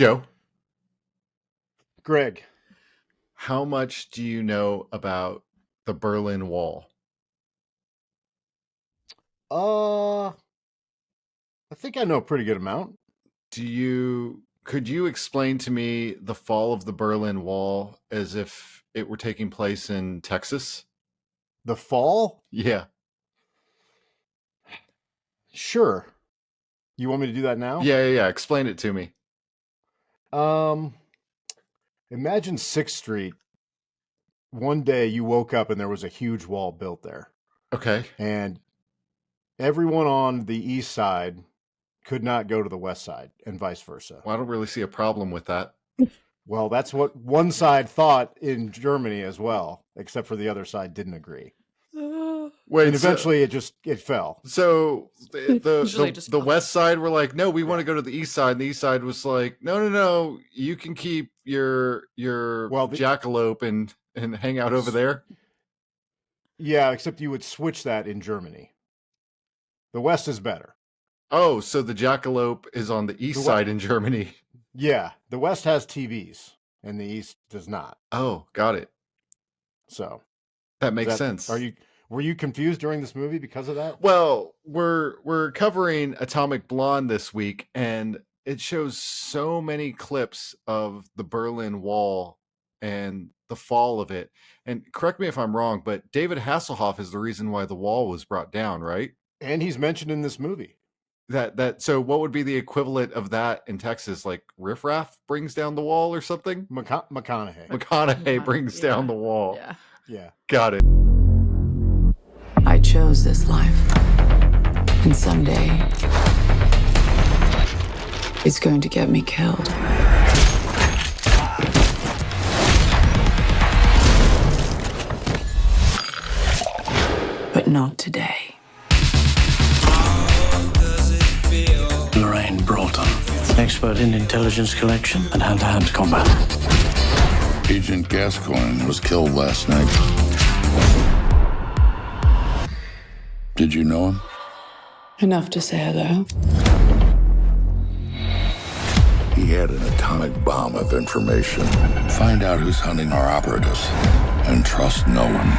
Joe, Greg. how much do you know about the Berlin Wall? I think I know a pretty good amount. Could you explain to me the fall of the Berlin Wall as if it were taking place in Texas? The fall? Yeah. Sure. You want me to do that now? Yeah. Explain it to me. Imagine 6th Street. One day you woke up and there was a huge wall built there. Okay. And everyone on the east side could not go to the west side and vice versa. Well, I don't really see a problem with that. Well, that's what one side thought in Germany as well, except for the other side didn't agree. Wait, and eventually it fell. So the west side were like, no, we want to go to the east side. And the east side was like, no, you can keep your jackalope and hang out over there. Yeah, except you would switch that in Germany. The west is better. Oh, so the jackalope is on the east side in Germany. Yeah, the west has TVs and the east does not. Oh, got it. So that makes sense. Were you confused during this movie because of that? Well, we're covering Atomic Blonde this week, and it shows so many clips of the Berlin Wall and the fall of it. And correct me if I'm wrong, but David Hasselhoff is the reason why the wall was brought down, right? And he's mentioned in this movie. So what would be the equivalent of that in Texas? Like Riff Raff brings down the wall or something? McConaughey. McConaughey brings down the wall. Yeah. Got it. I chose this life. And someday, it's going to get me killed. But not today. Lorraine Broughton, expert in intelligence collection and hand-to-hand combat. Agent Gascoigne was killed last night. Did you know him? Enough to say hello. He had an atomic bomb of information. Find out who's hunting our operatives and trust no one.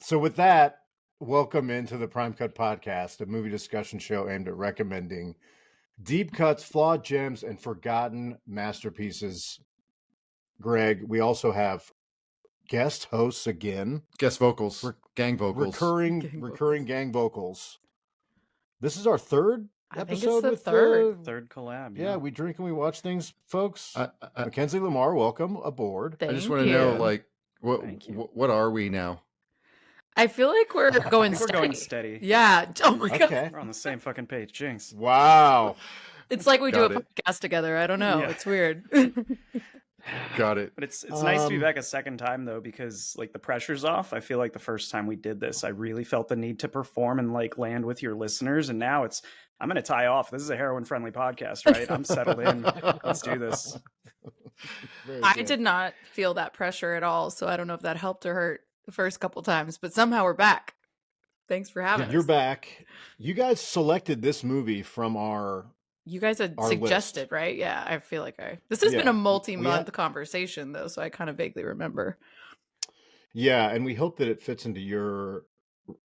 So with that, welcome into the Prime Cut Podcast, a movie discussion show aimed at recommending deep cuts, flawed gems, and forgotten masterpieces. Greg, we also have guest hosts again. Guest vocals. Gang vocals. Recurring gang vocals. This is our third episode. I think it's the third collab. Yeah, we drink and we watch things, folks. Mackenzie Lamar, welcome aboard. I just want to know, like, what are we now? I feel like we're going steady. We're going steady. Yeah. Oh my god. We're on the same fucking page. Jinx. Wow. It's like we do a podcast together. I don't know. Yeah. It's weird. Got it. But it's nice to be back a second time though, because like the pressure's off. I feel like the first time we did this, I really felt the need to perform and like land with your listeners. And now I'm going to tie off. This is a heroin friendly podcast, right? I'm settled in. Let's do this. I did not feel that pressure at all. So I don't know if that helped or hurt the first couple times, but somehow we're back. Thanks for having us. You're back. You guys selected this movie from You guys had suggested, list. Right? Yeah, I feel like this has been a multi-month conversation though, so I kind of vaguely remember. Yeah, and we hope that it fits into your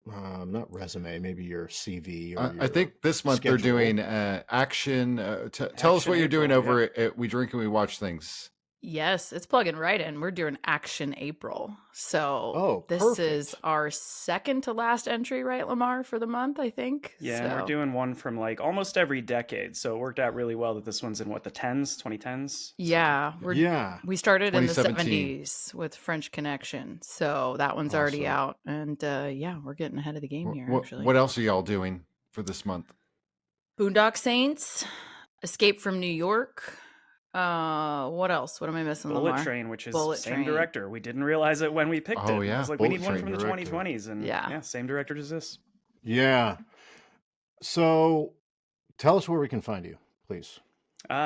not resume, maybe your CV. Or I think this month they're doing action. Tell us what you're doing over at We Drink and We Watch Things. Yes, it's plugging right in. We're doing Action April. So this perfect. is our second to last entry, right, Lamar, for the month, I think? Yeah, and we're doing one from like almost every decade. So it worked out really well that this one's in what, the 2010s? Yeah. We started in the 2017. 70s with French Connection. So that one's already out. And we're getting ahead of the game here, actually. What else are y'all doing for this month? Boondock Saints, Escape from New York, What else? What am I missing? Bullet Lamar? Train, which is Bullet same Train. director. We didn't realize it when we picked it. Oh, I yeah, was like, we Bullet need one Train from the director. 2020s, and Yeah. same director as this. Yeah. So tell us where we can find you, please.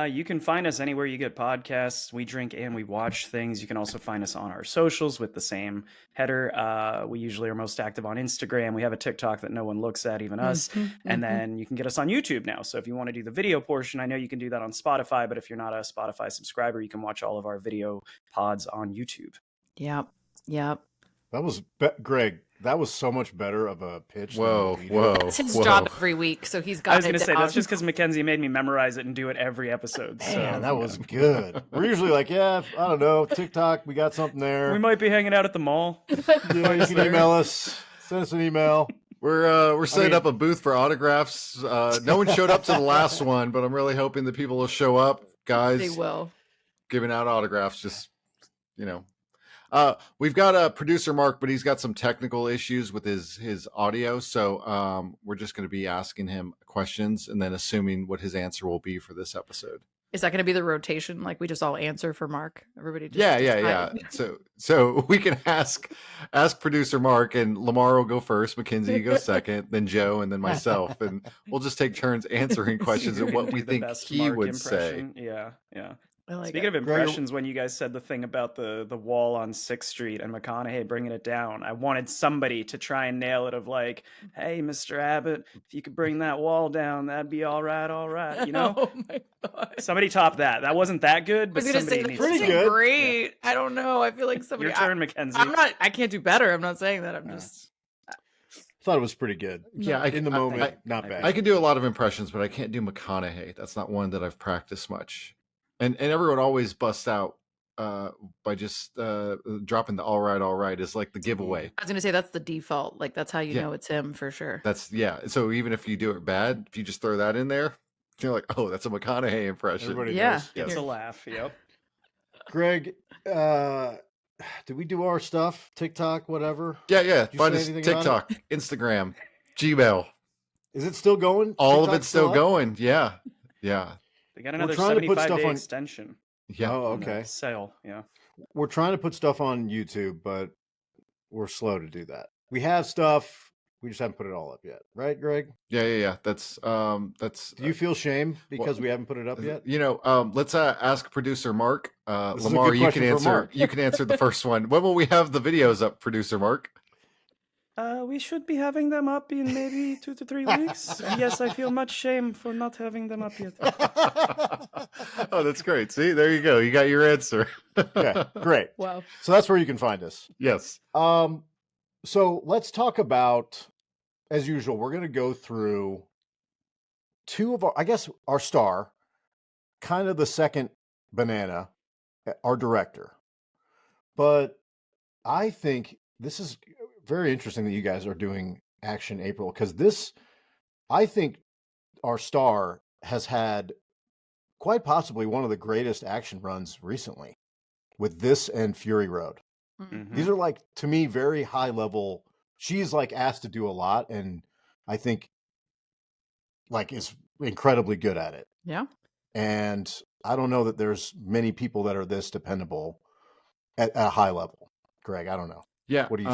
You can find us anywhere you get podcasts. We drink and we watch things. You can also find us on our socials with the same header. We usually are most active on Instagram. We have a TikTok that no one looks at, even us. And then you can get us on YouTube now. So if you want to do the video portion, I know you can do that on Spotify, but if you're not a Spotify subscriber, you can watch all of our video pods on YouTube. Yep. That was Greg. That was so much better of a pitch. Whoa, than you whoa. It's his job every week, so he's got I was going it to say, down. that's just because Mackenzie made me memorize it and do it every episode. So Man, that was good. We're usually like, I don't know, TikTok, we got something there. we might be hanging out at the mall. Yeah, you can email us. Send us an email. We're setting up a booth for autographs. No one showed up to the last one, but I'm really hoping that people will show up, guys. They will. Giving out autographs. Just we've got a producer Mark, but he's got some technical issues with his audio, so we're just going to be asking him questions and then assuming what his answer will be for this episode. Is that going to be the rotation? Like we just all answer for Mark? Everybody just Yeah. So we can ask producer Mark, and Lamar will go first, Mackenzie go second, then Joe, and then myself, and we'll just take turns answering questions and what we The think best he Mark would say. impression. Yeah. I like Speaking it. of impressions, when you guys said the thing about the wall on 6th Street and McConaughey bringing it down, I wanted somebody to try and nail it of like, hey, Mr. Abbott, if you could bring that wall down, that'd be all right, you know? Oh my god! Somebody top that. That wasn't that good, I but was gonna say somebody that's needs pretty to. good. great. I don't know. I feel like somebody. Your turn, Mackenzie. I can't do better. I'm not saying that. I'm just. Thought it was pretty good. Yeah, In the moment, not bad. I can do a lot of impressions, but I can't do McConaughey. That's not one that I've practiced much. And everyone always busts out by just dropping the all right is like the giveaway. I was gonna say that's the default. Like that's how you Yeah. know it's him for sure. So even if you do it bad, if you just throw that in there, you're like, oh, that's a McConaughey impression. Everybody Yeah. knows. It's Yes. a laugh. Yep. Greg, did we do our stuff? TikTok, whatever? Yeah. you Find say us anything about TikTok, Instagram, Gmail. Is it still going? All of TikTok's it's still up? going. Yeah. They got another trying to put 75-day stuff on- extension. Yeah. Oh, on the okay. Sale. Yeah. We're trying to put stuff on YouTube, but we're slow to do that. We have stuff. We just haven't put it all up yet. Right, Greg? Yeah. That's Do you feel shame because we haven't put it up yet? Let's ask producer Mark. This is a Lamar, good you can question for answer. Mark. You can answer the first one. When will we have the videos up, producer Mark? We should be having them up in maybe 2 to 3 weeks. Yes, I feel much shame for not having them up yet. Oh, that's great. See, there you go. You got your answer. Okay, great. Wow. So that's where you can find us. Yes. So let's talk about, as usual, we're going to go through two of our star, kind of the second banana, our director. But I think this is very interesting that you guys are doing Action April, because I think our star has had quite possibly one of the greatest action runs recently with this and Fury Road. Mhm. These are, like, to me, very high level. She's like asked to do a lot, and I think like is incredibly good at it. Yeah. And I don't know that there's many people that are this dependable at a high level. Greg, I don't know. Yeah. What do you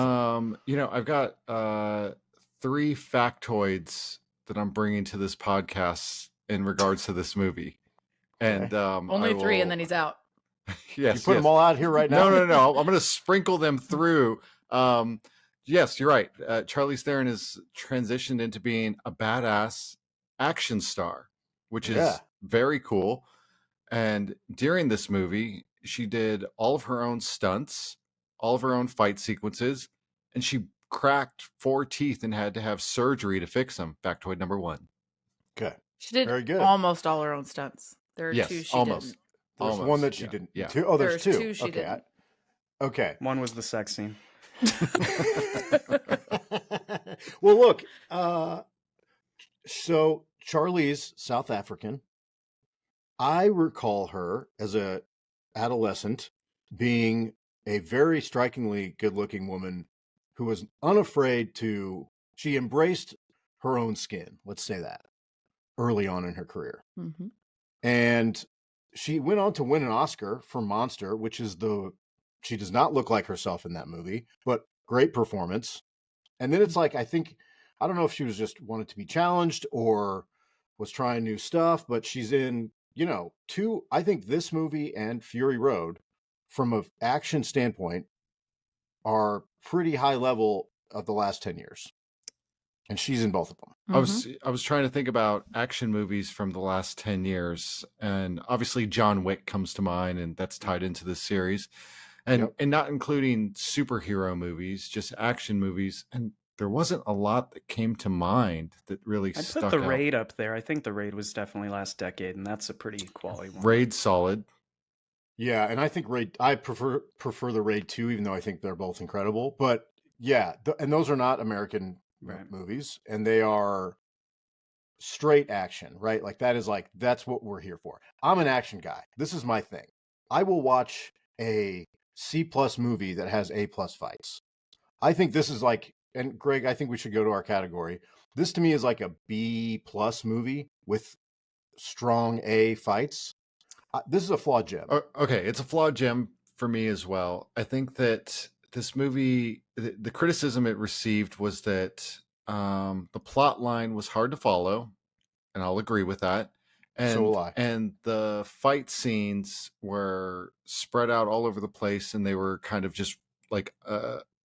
think? I've got 3 factoids that I'm bringing to this podcast in regards to this movie. And Only 3, and then he's out. yes, You put them all out here right now. No. I'm going to sprinkle them through. Yes, you're right. Charlize Theron is transitioned into being a badass action star, which is Yeah. very cool. And during this movie, she did all of her own stunts, all of her own fight sequences, and she cracked 4 teeth and had to have surgery to fix them. Factoid number 1. Okay. She did Very good. almost all her own stunts. There are Yes, 2 she almost. didn't. There's Almost, one that she yeah, didn't. yeah. 2? Oh, there's There's 2. 2 she okay. didn't. Okay. One was the sex scene. Well, look. So Charlize, South African. I recall her as a adolescent being a very strikingly good-looking woman who was unafraid to. She embraced her own skin. Let's say that early on in her career. Mhm. And she went on to win an Oscar for Monster, which is she does not look like herself in that movie, but great performance. And then it's like, I don't know if she was just wanted to be challenged or was trying new stuff, but she's in, I think this movie and Fury Road, from an action standpoint, are pretty high level of the last 10 years. And she's in both of them. I was trying to think about action movies from the last 10 years. And obviously John Wick comes to mind, and that's tied into this series. And not including superhero movies, just action movies. And there wasn't a lot that came to mind that really stuck out. I put The Raid up there. I think The Raid was definitely last decade, and that's a pretty quality one. Raid solid. Yeah, and I think I prefer The Raid 2, even though I think they're both incredible. But yeah, and those are not American movies, and they are straight action, right? Like that's what we're here for. I'm an action guy. This is my thing. I will watch a C+ movie that has A+ fights. I think this is like, and Greg, I think we should go to our category. This to me is like a B+ movie with strong A fights. This is a flawed gem. Okay, it's a flawed gem for me as well. I think that this movie, the criticism it received was that the plot line was hard to follow, and I'll agree with that. And, so will I. And the fight scenes were spread out all over the place, and they were kind of just like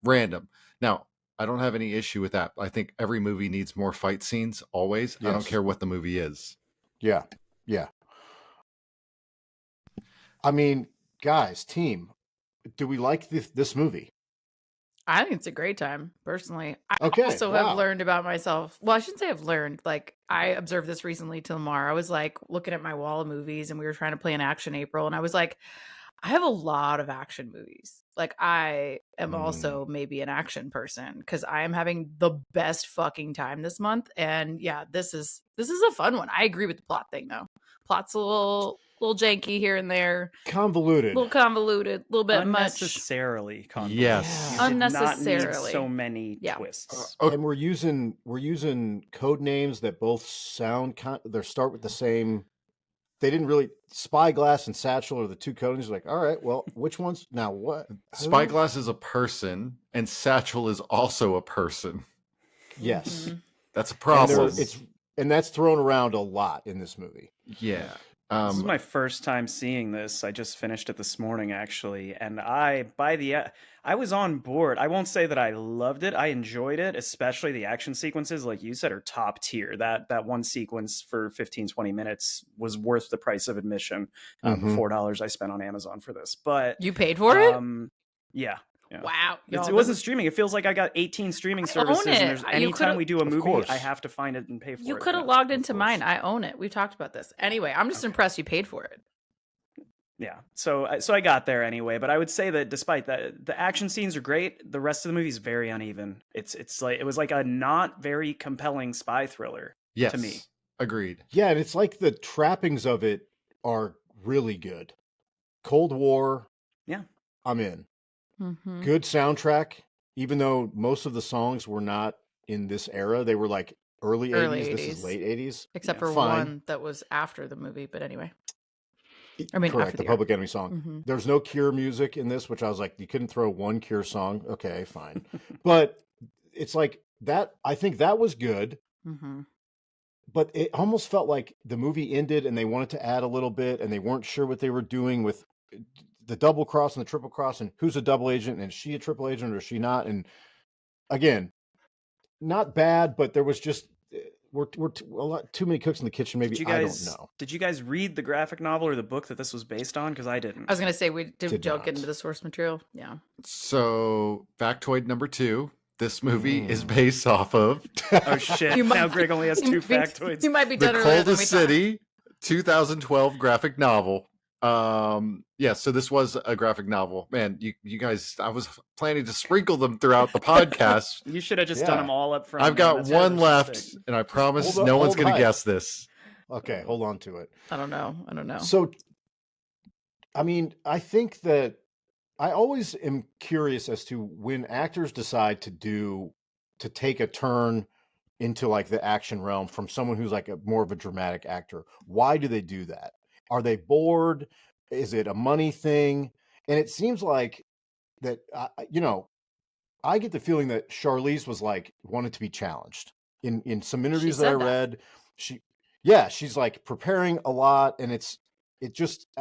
random. Now, I don't have any issue with that. I think every movie needs more fight scenes always. Yes. I don't care what the movie is. Yeah. I mean, guys, team, do we like this movie? I think it's a great time, personally. I also have learned about myself. Well, I shouldn't say I've learned. Like, I observed this recently to Lamar. I was like looking at my wall of movies, and we were trying to plan Action April, and I was like, I have a lot of action movies. Like, I am also maybe an action person because I am having the best fucking time this month. And yeah, this is a fun one. I agree with the plot thing, though. Plot's a little janky here and there, convoluted, a little bit unnecessarily much. convoluted. Yes, unnecessarily. Not need so many twists. And we're using code names that both sound they start with the same. They didn't really. Spyglass and Satchel are the two code names. Like, all right, well, which one's now what? Spyglass is a person, and Satchel is also a person. Yes, that's a problem. And that's thrown around a lot in this movie. Yeah. This is my first time seeing this. I just finished it this morning, actually, and I was on board. I won't say that I loved it. I enjoyed it, especially the action sequences, like you said, are top tier. That one sequence for 15-20 minutes was worth the price of admission. The $4 I spent on Amazon for this. But you paid for it? Yeah. Wow. It wasn't streaming. It feels like I got 18 streaming services. And there's anytime we do a movie, I have to find it and pay for it. You could have logged into mine. I own it. We've talked about this. Anyway, I'm just impressed you paid for it. Yeah. So I got there anyway, but I would say that despite that, the action scenes are great. The rest of the movie is very uneven. It's like, it was like a not very compelling spy thriller to me. Agreed. Yeah. And it's like the trappings of it are really good. Cold War. Yeah. I'm in. Good soundtrack, even though most of the songs were not in this era. They were like early 80s. This is late 80s. Except for one that was after the movie, but anyway. I mean, correct, the Public Enemy song. There's no Cure music in this, which I was like, you couldn't throw one Cure song. Okay, fine. But it's like that. I think that was good. But it almost felt like the movie ended and they wanted to add a little bit and they weren't sure what they were doing with the double cross and the triple cross and who's a double agent and is she a triple agent or is she not? And again, not bad, but there was just we're a lot too many cooks in the kitchen. Maybe I don't know. Did you guys read the graphic novel or the book that this was based on? Because I didn't. I was going to say we did joke into the source material. Yeah. So factoid number 2. This movie is based off of. Oh shit! Now Greg only has 2 factoids. You might be The done Coldest City, 2012 graphic novel. So this was a graphic novel. Man, you guys, I was planning to sprinkle them throughout the podcast. You should have just done them all up front. I've got one left, and I promise no one's going to guess this. Okay, hold on to it. I don't know. So, I mean, I think that I always am curious as to when actors decide to take a turn into like the action realm from someone who's like more of a dramatic actor. Why do they do that? Are they bored? Is it a money thing? And it seems like that, I get the feeling that Charlize was like wanted to be challenged in some interviews that I read. She's like preparing a lot, and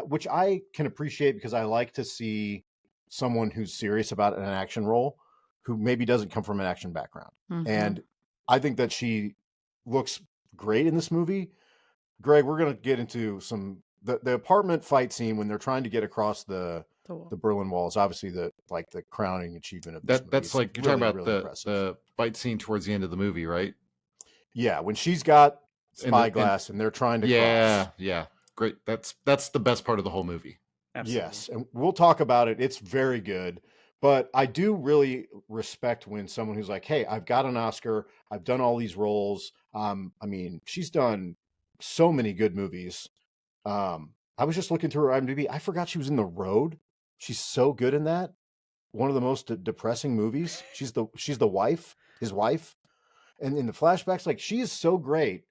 which I can appreciate because I like to see someone who's serious about an action role who maybe doesn't come from an action background. Mm-hmm. And I think that she looks great in this movie. Greg, we're going to get into the apartment fight scene when they're trying to get across the Berlin Wall is obviously the crowning achievement of this movie. That's like you're talking about really the fight scene towards the end of the movie, right? Yeah, when she's got spyglass and they're trying to cross. Yeah, great. That's the best part of the whole movie. Absolutely. Yes, and we'll talk about it. It's very good. But I do really respect when someone who's like, hey, I've got an Oscar. I've done all these roles. I mean, she's done so many good movies. I was just looking through her IMDb. I forgot she was in The Road. She's so good in that. One of the most depressing movies. She's the wife, his wife. And in the flashbacks, like, she is so great.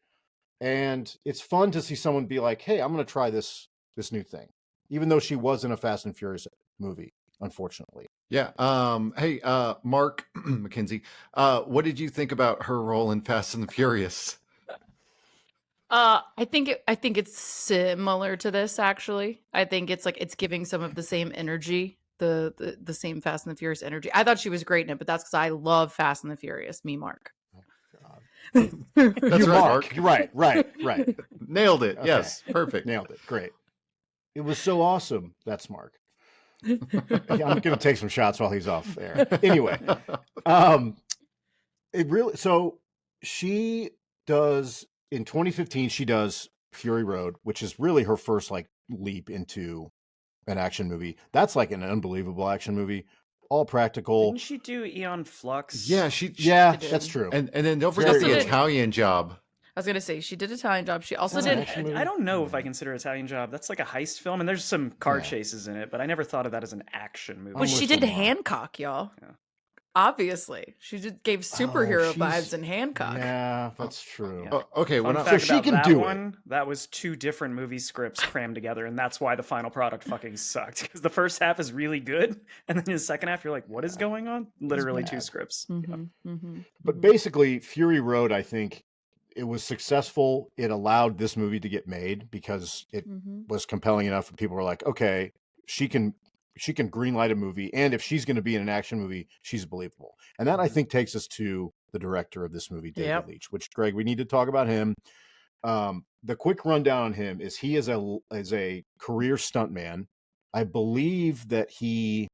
And it's fun to see someone be like, hey, I'm going to try this new thing. Even though she was in a Fast and Furious movie, unfortunately. Yeah. Hey, Mark McKenzie, what did you think about her role in Fast and the Furious? I think it's similar to this, actually. I think it's like it's giving some of the same energy, the same Fast and the Furious energy. I thought she was great in it, but that's because I love Fast and the Furious. Me, Mark. That's right, Mark. Right. Nailed it. Okay. Yes, perfect. Nailed it. Great. It was so awesome. That's Mark. I'm going to take some shots while he's off there. Anyway, so she does in 2015. She does Fury Road, which is really her first like leap into an action movie. That's like an unbelievable action movie, all practical. Didn't she do Eon Flux? Yeah, that's true. And then don't forget the Italian Job. I was gonna say she did Italian Job. She also did. I don't know if I consider Italian Job. That's like a heist film, and there's some car chases in it, but I never thought of that as an action movie. But she did Hancock, y'all. Yeah. Obviously, she just gave superhero vibes in Hancock. Yeah, that's true. Yeah. Okay, so she can do one. That was two different movie scripts crammed together, and that's why the final product fucking sucked. Because the first half is really good, and then in the second half, you're like, "What is going on?" Literally two scripts. Mm-hmm, mm-hmm. But basically, Fury Road, I think, it was successful. It allowed this movie to get made because it was compelling enough that people were like, okay, she can greenlight a movie. And if she's going to be in an action movie, she's believable. And that I think takes us to the director of this movie, David Leitch, which, Greg, we need to talk about him. The quick rundown on him is he is a career stuntman. I believe that he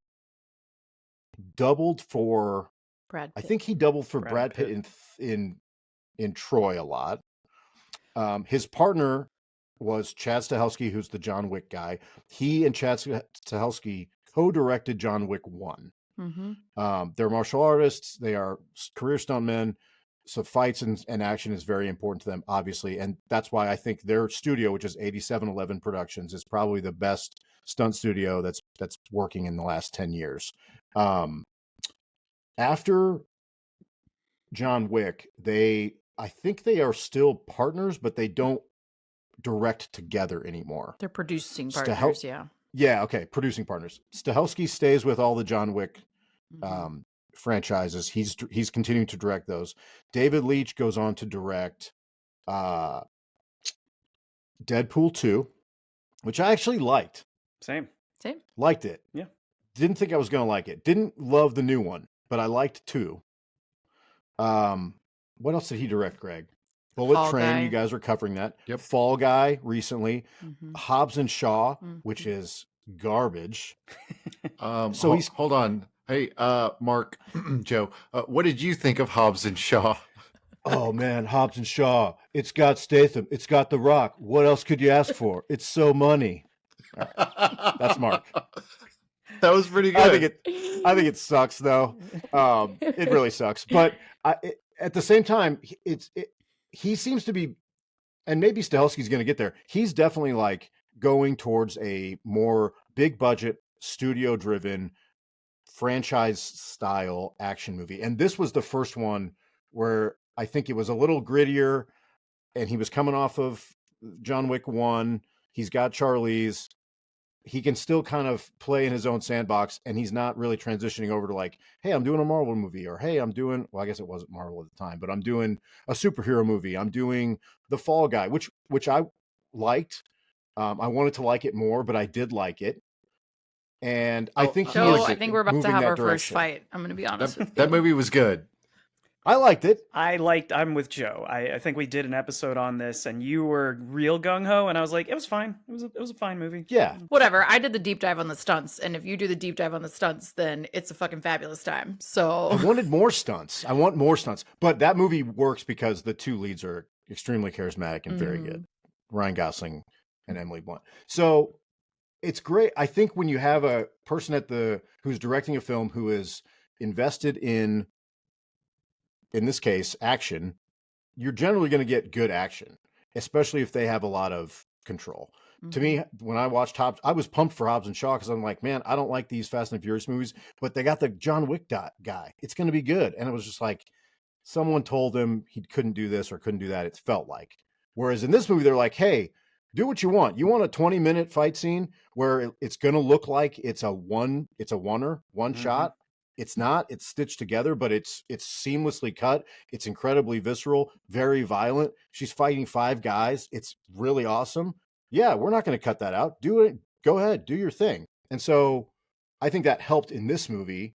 doubled for Brad Pitt. I think he doubled for Brad Pitt in Troy a lot. His partner was Chad Stahelski, who's the John Wick guy. He and Chad Stahelski co-directed John Wick 1. Mm-hmm. They're martial artists. They are career stuntmen. So fights and action is very important to them, obviously. And that's why I think their studio, which is 8711 Productions, is probably the best stunt studio that's working in the last 10 years. After John Wick, I think they are still partners, but they don't direct together anymore. They're producing partners, yeah. Yeah, okay, producing partners. Stahelski stays with all the John Wick franchises. He's continuing to direct those. David Leitch goes on to direct Deadpool 2, which I actually liked. Same. Liked it. Yeah. Didn't think I was going to like it. Didn't love the new one, but I liked 2. What else did he direct, Greg? Bullet Fall Train, Guy. You guys are covering that. Yep. Fall Guy recently. Mm-hmm. Hobbs and Shaw, which is garbage. So hold on. Hey, Mark, Joe, what did you think of Hobbs and Shaw? Oh man, Hobbs and Shaw. It's got Statham. It's got The Rock. What else could you ask for? It's so money. Right. That's Mark. That was pretty good. I think it sucks though. It really sucks. But at the same time, he seems to be, and maybe Stahelski's going to get there. He's definitely like going towards a more big budget, studio driven, franchise style action movie. And this was the first one where I think it was a little grittier, and he was coming off of John Wick 1. He's got Charlize. He can still kind of play in his own sandbox, and he's not really transitioning over to like, hey, I'm doing a Marvel movie, or hey, I'm doing, well, I guess it wasn't Marvel at the time, but I'm doing a superhero movie. I'm doing The Fall Guy, which I liked. I wanted to like it more, but I did like it. And I think I think we're about to have our first fight. I'm going to be honest with you. That movie was good. I liked it. I'm with Joe. I think we did an episode on this, and you were real gung ho, and I was like, it was fine. It was a fine movie. Yeah. Whatever. I did the deep dive on the stunts, and if you do the deep dive on the stunts, then it's a fucking fabulous time. So I wanted more stunts. I want more stunts, but that movie works because the two leads are extremely charismatic and very good. Ryan Gosling and Emily Blunt. So it's great. I think when you have a person who's directing a film who is invested in this case, action, you're generally going to get good action, especially if they have a lot of control. To me, when I watched I was pumped for Hobbs and Shaw because I'm like, man, I don't like these Fast and Furious movies, but they got the John Wick guy. It's going to be good. And it was just like, someone told him he couldn't do this or couldn't do that. It felt like. Whereas in this movie, they're like, hey, do what you want. You want a 20-minute fight scene where it's going to look like it's a one shot. It's not. It's stitched together, but it's seamlessly cut. It's incredibly visceral, very violent. She's fighting 5 guys. It's really awesome. Yeah, we're not going to cut that out. Do it. Go ahead. Do your thing. And so I think that helped in this movie,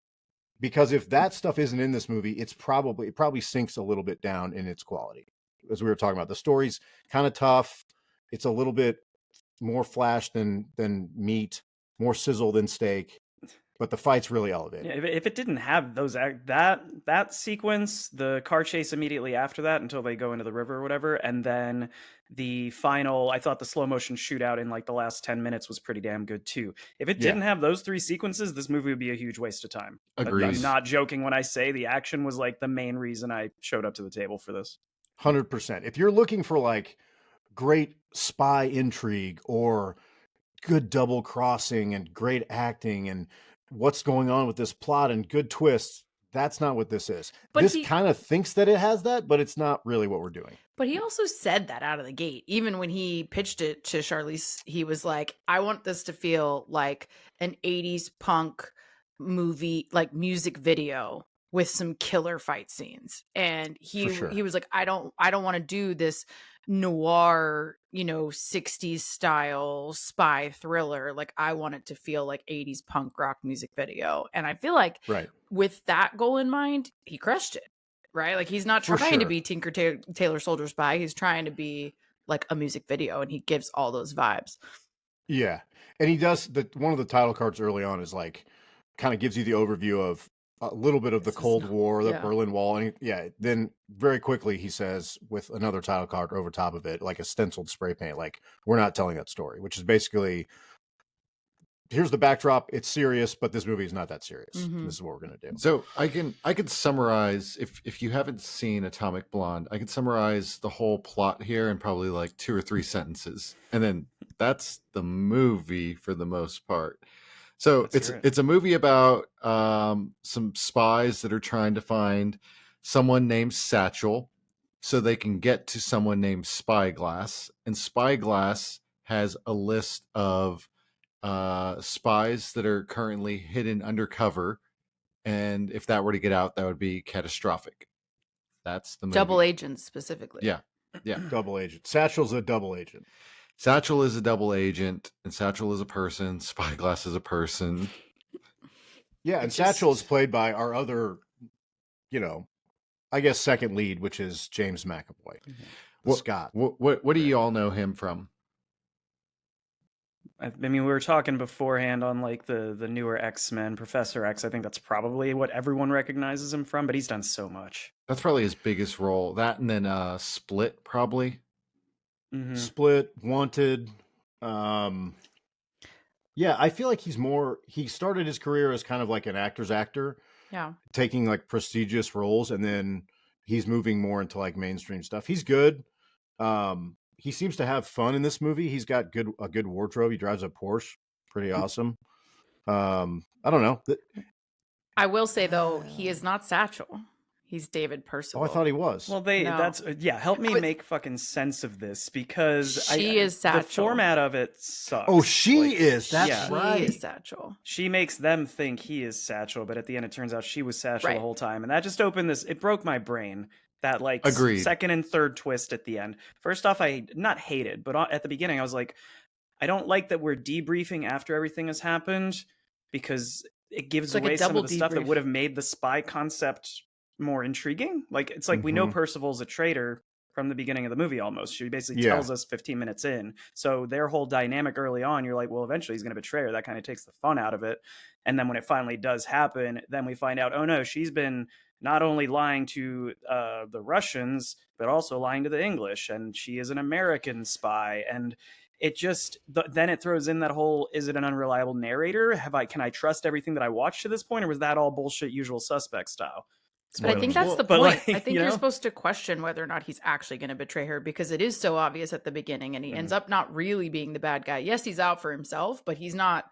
because if that stuff isn't in this movie, it probably sinks a little bit down in its quality. As we were talking about, the story's kind of tough. It's a little bit more flash than meat, more sizzle than steak. But the fight's really elevated. Yeah, if it didn't have those that sequence, the car chase immediately after that until they go into the river or whatever, and then the final, I thought the slow motion shootout in like the last 10 minutes was pretty damn good too. If it didn't have those 3 sequences, this movie would be a huge waste of time. Agreed. I'm not joking when I say the action was like the main reason I showed up to the table for this. 100%. If you're looking for like great spy intrigue or good double crossing and great acting and what's going on with this plot and good twists, that's not what this is. But this kind of thinks that it has that, but it's not really what we're doing. But he also said that out of the gate. Even when he pitched it to Charlize, he was like, I want this to feel like an 80s punk movie, like music video with some killer fight scenes. And he was like, I don't want to do this noir, 60s style spy thriller. Like, I want it to feel like 80s punk rock music video. And I feel like with that goal in mind, he crushed it, right? Like, he's not trying to be Tinker Tailor Soldier Spy. He's trying to be like a music video, and he gives all those vibes. Yeah. And he does one of the title cards early on is like, kind of gives you the overview of a little bit of the Cold War, the Berlin Wall. And then very quickly he says, with another title card over top of it, like a stenciled spray paint, like, we're not telling that story, which is basically, here's the backdrop. It's serious, but this movie is not that serious. Mm-hmm. This is what we're going to do. So I could summarize, if you haven't seen Atomic Blonde, I could summarize the whole plot here in probably like 2 or 3 sentences. And then that's the movie for the most part. So it's a movie about some spies that are trying to find someone named Satchel so they can get to someone named Spyglass. And Spyglass has a list of spies that are currently hidden undercover. And if that were to get out, that would be catastrophic. That's the movie. Double agents specifically. Yeah. Double agent. Satchel's a double agent. Satchel is a double agent, and Satchel is a person. Spyglass is a person. Yeah, and Satchel is played by our other, I guess second lead, which is James McAvoy. Scott. What do you all know him from? I mean, we were talking beforehand on like the newer X-Men, Professor X. I think that's probably what everyone recognizes him from, but he's done so much. That's probably his biggest role. That and then Split, probably. Mm-hmm. Split, Wanted. I feel like he started his career as kind of like an actor's actor. Yeah. Taking like prestigious roles, and then he's moving more into like mainstream stuff. He's good. He seems to have fun in this movie. He's got a good wardrobe. He drives a Porsche. Pretty awesome. I don't know. I will say though, he is not Satchel. He's David Percival. Oh, I thought he was. Well, help me make fucking sense of this, because she is Satchel. The format of it sucks. Oh, she is. That's right. She is Satchel. She makes them think he is Satchel, but at the end it turns out she was Satchel the whole time. And that just opened this, it broke my brain. That like second and third twist at the end. First off, I not hated, but at the beginning I was like, I don't like that we're debriefing after everything has happened, because it gives away some of the stuff that would have made the spy concept more intriguing. Like, it's like we know Percival's a traitor from the beginning of the movie almost. She basically tells us 15 minutes in. So their whole dynamic early on, you're like, well, eventually he's going to betray her. That kind of takes the fun out of it. And then when it finally does happen, then we find out, oh no, she's been not only lying to the Russians, but also lying to the English. And she is an American spy. And it just, then it throws in that whole, is it an unreliable narrator? Can I trust everything that I watched to this point? Or was that all bullshit Usual Suspect style? But I think that's the point. I think you're supposed to question whether or not he's actually going to betray her, because it is so obvious at the beginning, and he ends up not really being the bad guy. Yes, he's out for himself, but he's not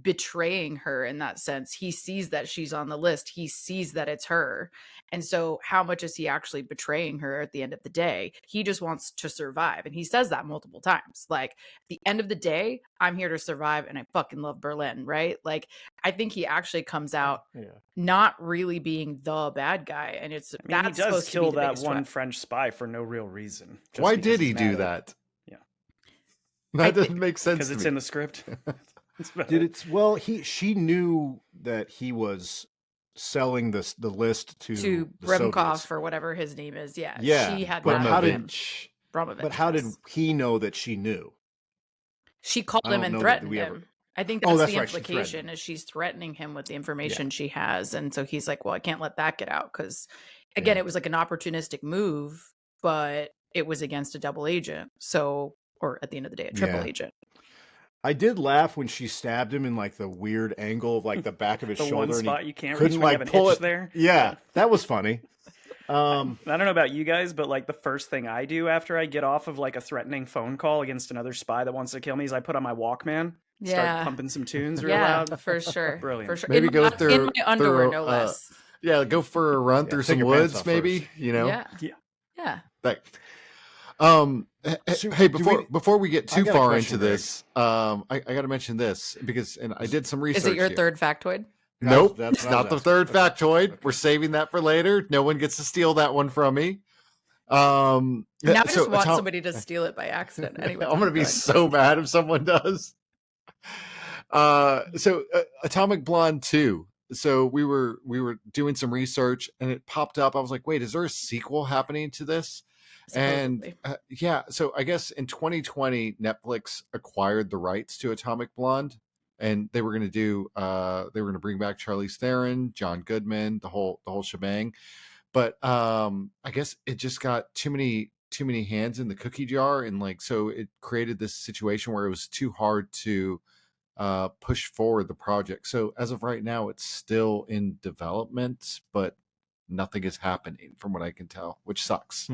betraying her in that sense. He sees that she's on the list. He sees that it's her. And so how much is he actually betraying her at the end of the day? He just wants to survive. And he says that multiple times. Like, at the end of the day, I'm here to survive, and I fucking love Berlin, right? Like, I think he actually comes out not really being the bad guy. And it's that's he does supposed kill to be that one French spy for no real reason. Why did he do that? Yeah. That doesn't make sense. Because it's in the script. She knew that he was selling the list to Bremkov or whatever his name is. Yeah. She had but how did Bromovich, but how did he know that she knew? She called him and threatened him. I think that's the implication, is she's threatening him with the information she has. And so he's like, well, I can't let that get out, because again, it was like an opportunistic move, but it was against a double agent. So, or at the end of the day, a triple agent. I did laugh when she stabbed him in like the weird angle of like the back of his shoulder. One spot you can't couldn't reach when you have an itch there. Yeah, that was funny. I don't know about you guys, but like the first thing I do after I get off of like a threatening phone call against another spy that wants to kill me is I put on my Walkman, start pumping some tunes real loud. For sure. Brilliant. For sure. Maybe go through in my underwear, no less. Yeah, go for a run through some woods, maybe. You know. Yeah. Like, hey, before we get too far into this, I got to mention this because, and I did some research. Is it your third factoid? Nope, it's not the third factoid. Okay. We're saving that for later. No one gets to steal that one from me. Now I just want somebody to steal it by accident. Anyway, I'm going to be so mad if someone does. So Atomic Blonde 2. So we were doing some research and it popped up. I was like, wait, is there a sequel happening to this? Supposedly. And so I guess in 2020, Netflix acquired the rights to Atomic Blonde, and they were going to do they were going to bring back Charlize Theron, John Goodman, the whole shebang. But I guess it just got too many hands in the cookie jar, and like so it created this situation where it was too hard to push forward the project. So as of right now, it's still in development, but nothing is happening from what I can tell, which sucks.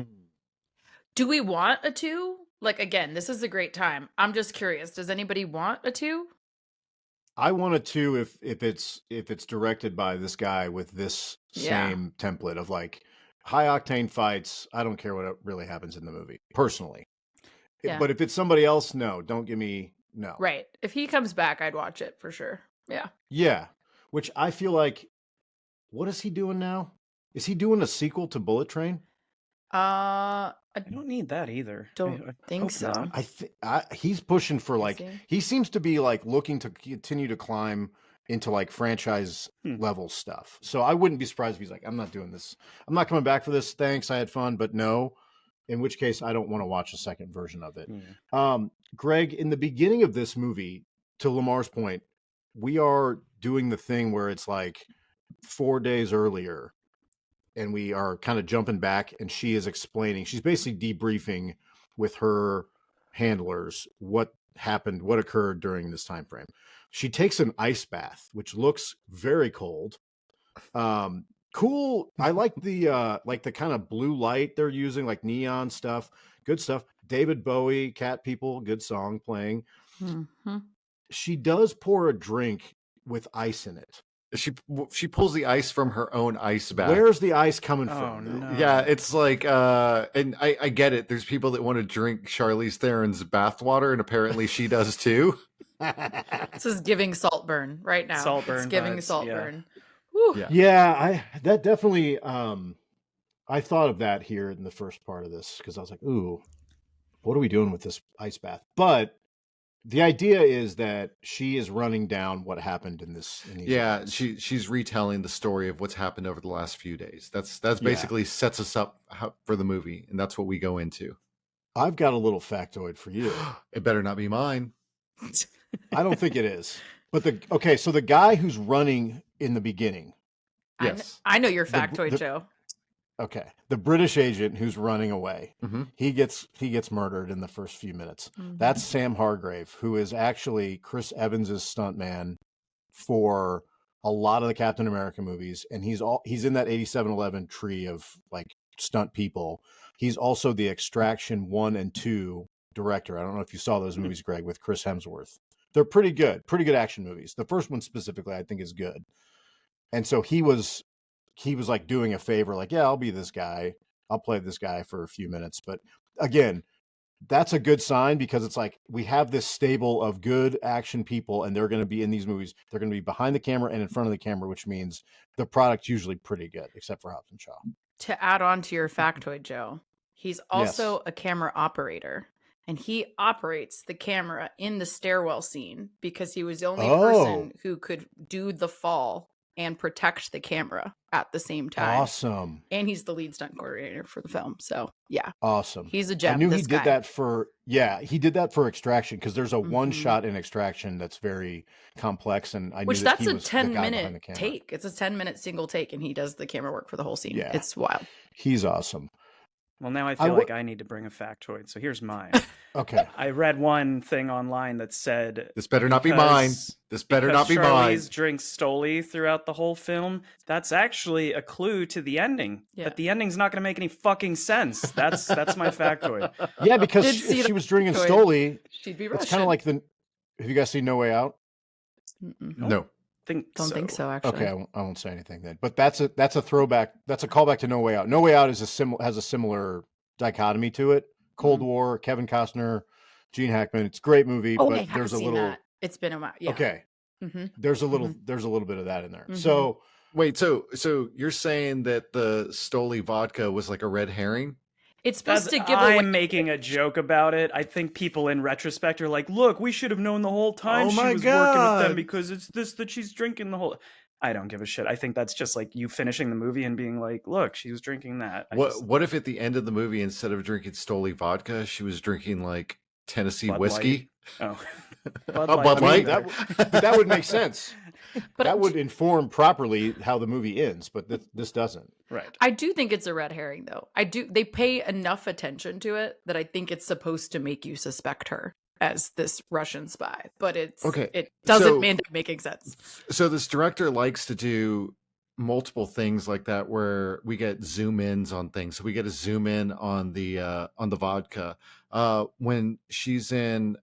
Do we want a 2? Like, again, this is a great time. I'm just curious. Does anybody want a 2? I want a 2 if it's directed by this guy with this same template of like high octane fights. I don't care what really happens in the movie personally. But if it's somebody else, no, don't give me no. Right. If he comes back, I'd watch it for sure. Yeah. Yeah. Which I feel like, what is he doing now? Is he doing a sequel to Bullet Train? I don't need that either. Don't think so. He's pushing for like, he seems to be like looking to continue to climb into like franchise level stuff. So I wouldn't be surprised if he's like, I'm not doing this. I'm not coming back for this. Thanks. I had fun, but no. In which case I don't want to watch a second version of it. Greg, in the beginning of this movie, to Lamar's point, we are doing the thing where it's like 4 days earlier. And we are kind of jumping back, and she is explaining. She's basically debriefing with her handlers what happened, what occurred during this time frame. She takes an ice bath, which looks very cold. Cool. I like the kind of blue light they're using, like neon stuff. Good stuff. David Bowie, Cat People, good song playing. Mm-hmm. She does pour a drink with ice in it. She pulls the ice from her own ice bath. Where's the ice coming from? No. Yeah, it's like, and I get it. There's people that want to drink Charlize Theron's bathwater, and apparently she does too. This is giving Saltburn right now. Saltburn It's giving vibes, Saltburn. Yeah, that definitely. I thought of that here in the first part of this because I was like, "Ooh, what are we doing with this ice bath?" But the idea is that she is running down what happened in these events. she's retelling the story of what's happened over the last few days. That's basically sets us up for the movie, and that's what we go into. I've got a little factoid for you. It better not be mine. I don't think it is. But so the guy who's running in the beginning. Yes. I know your factoid, Joe. Okay. The British agent who's running away. Mm-hmm. He gets murdered in the first few minutes. Mm-hmm. That's Sam Hargrave, who is actually Chris Evans's stuntman for a lot of the Captain America movies, and he's in that 8711 tree of like stunt people. He's also the Extraction 1 and 2 director. I don't know if you saw those movies, Greg, with Chris Hemsworth. They're pretty good action movies. The first one specifically, I think, is good. And so he was like doing a favor, like, yeah, I'll be this guy. I'll play this guy for a few minutes. But again, that's a good sign because it's like we have this stable of good action people and they're going to be in these movies. They're going to be behind the camera and in front of the camera, which means the product's usually pretty good, except for Hobbs and Shaw. To add on to your factoid, Joe, he's also a camera operator. And he operates the camera in the stairwell scene because he was the only person who could do the fall and protect the camera at the same time. Awesome. And he's the lead stunt coordinator for the film. So, yeah. Awesome. He's a gem. I knew he did that for Extraction because there's a one shot in Extraction that's very complex. And I knew that he was the guy behind the camera. a 10-minute take. It's a 10-minute single take and he does the camera work for the whole scene. Yeah. It's wild. He's awesome. Well, now I feel like I need to bring a factoid. So here's mine. Okay. I read one thing online that said... This better not be mine. This better not be mine. Charlize drinks Stoli throughout the whole film. That's actually a clue to the ending. Yeah. But the ending's not going to make any fucking sense. That's my factoid. Yeah, because if she was drinking Stoli, she'd be Russian. It's kind of like the... Have you guys seen No Way Out? No. Don't think so, actually. Okay, I won't say anything then. But that's a throwback. That's a callback to No Way Out. No Way Out is has a similar dichotomy to it. Cold War, Kevin Costner, Gene Hackman. It's a great movie, but there's a little. That. It's been a while. Yeah. Okay. Mm-hmm. There's a little bit of that in there. Mm-hmm. So wait, so you're saying that the Stoli vodka was like a red herring? It's supposed to give away. I'm making a joke about it. I think people in retrospect are like, look, we should have known the whole time she was working with them because it's this that she's drinking the whole... I don't give a shit. I think that's just like you finishing the movie and being like, look, she was drinking that. What if at the end of the movie, instead of drinking Stoli vodka, she was drinking like Tennessee Bud whiskey? Light. Oh. Bud Light? I mean, that would make sense. But that would inform properly how the movie ends, but this doesn't. Right. I do think it's a red herring, though. They pay enough attention to it that I think it's supposed to make you suspect her as this Russian spy, but it doesn't end up making sense. So this director likes to do multiple things like that, where we get zoom ins on things. So we get a zoom in on the vodka. When she's in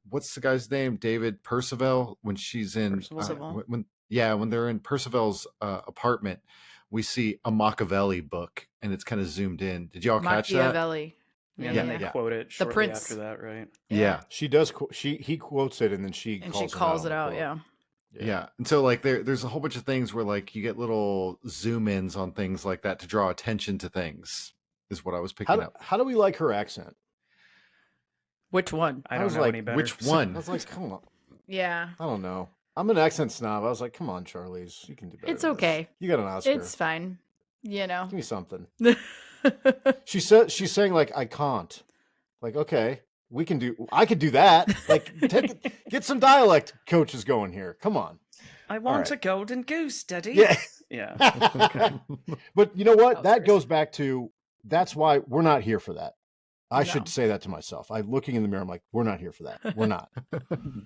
what's the guy's name? David Percival. When she's in when they're in Percival's apartment, we see a Machiavelli book, and it's kind of zoomed in. Did y'all catch that? Machiavelli. Yeah, they quote it shortly Prince. after that, right? Yeah. She does. He quotes it, and then she calls it out. Yeah. And so like there's a whole bunch of things where like you get little zoom ins on things like that to draw attention to things, is what I was picking up. How do we like her accent? Which one? I don't know any better. Which one? I was like, come on. Yeah. I don't know. I'm an accent snob. I was like, come on, Charlize. You can do better. It's okay. You got an Oscar. It's fine. You know. Give me something. She's saying like, I can't. Like, okay, I could do that. Like, get some dialect coaches going here. Come on. I want a golden goose, Daddy. Yeah. Yeah. Okay. But you know what? That goes back to, that's why we're not here for that. I should say that to myself. I'm looking in the mirror. I'm like, we're not here for that. We're not.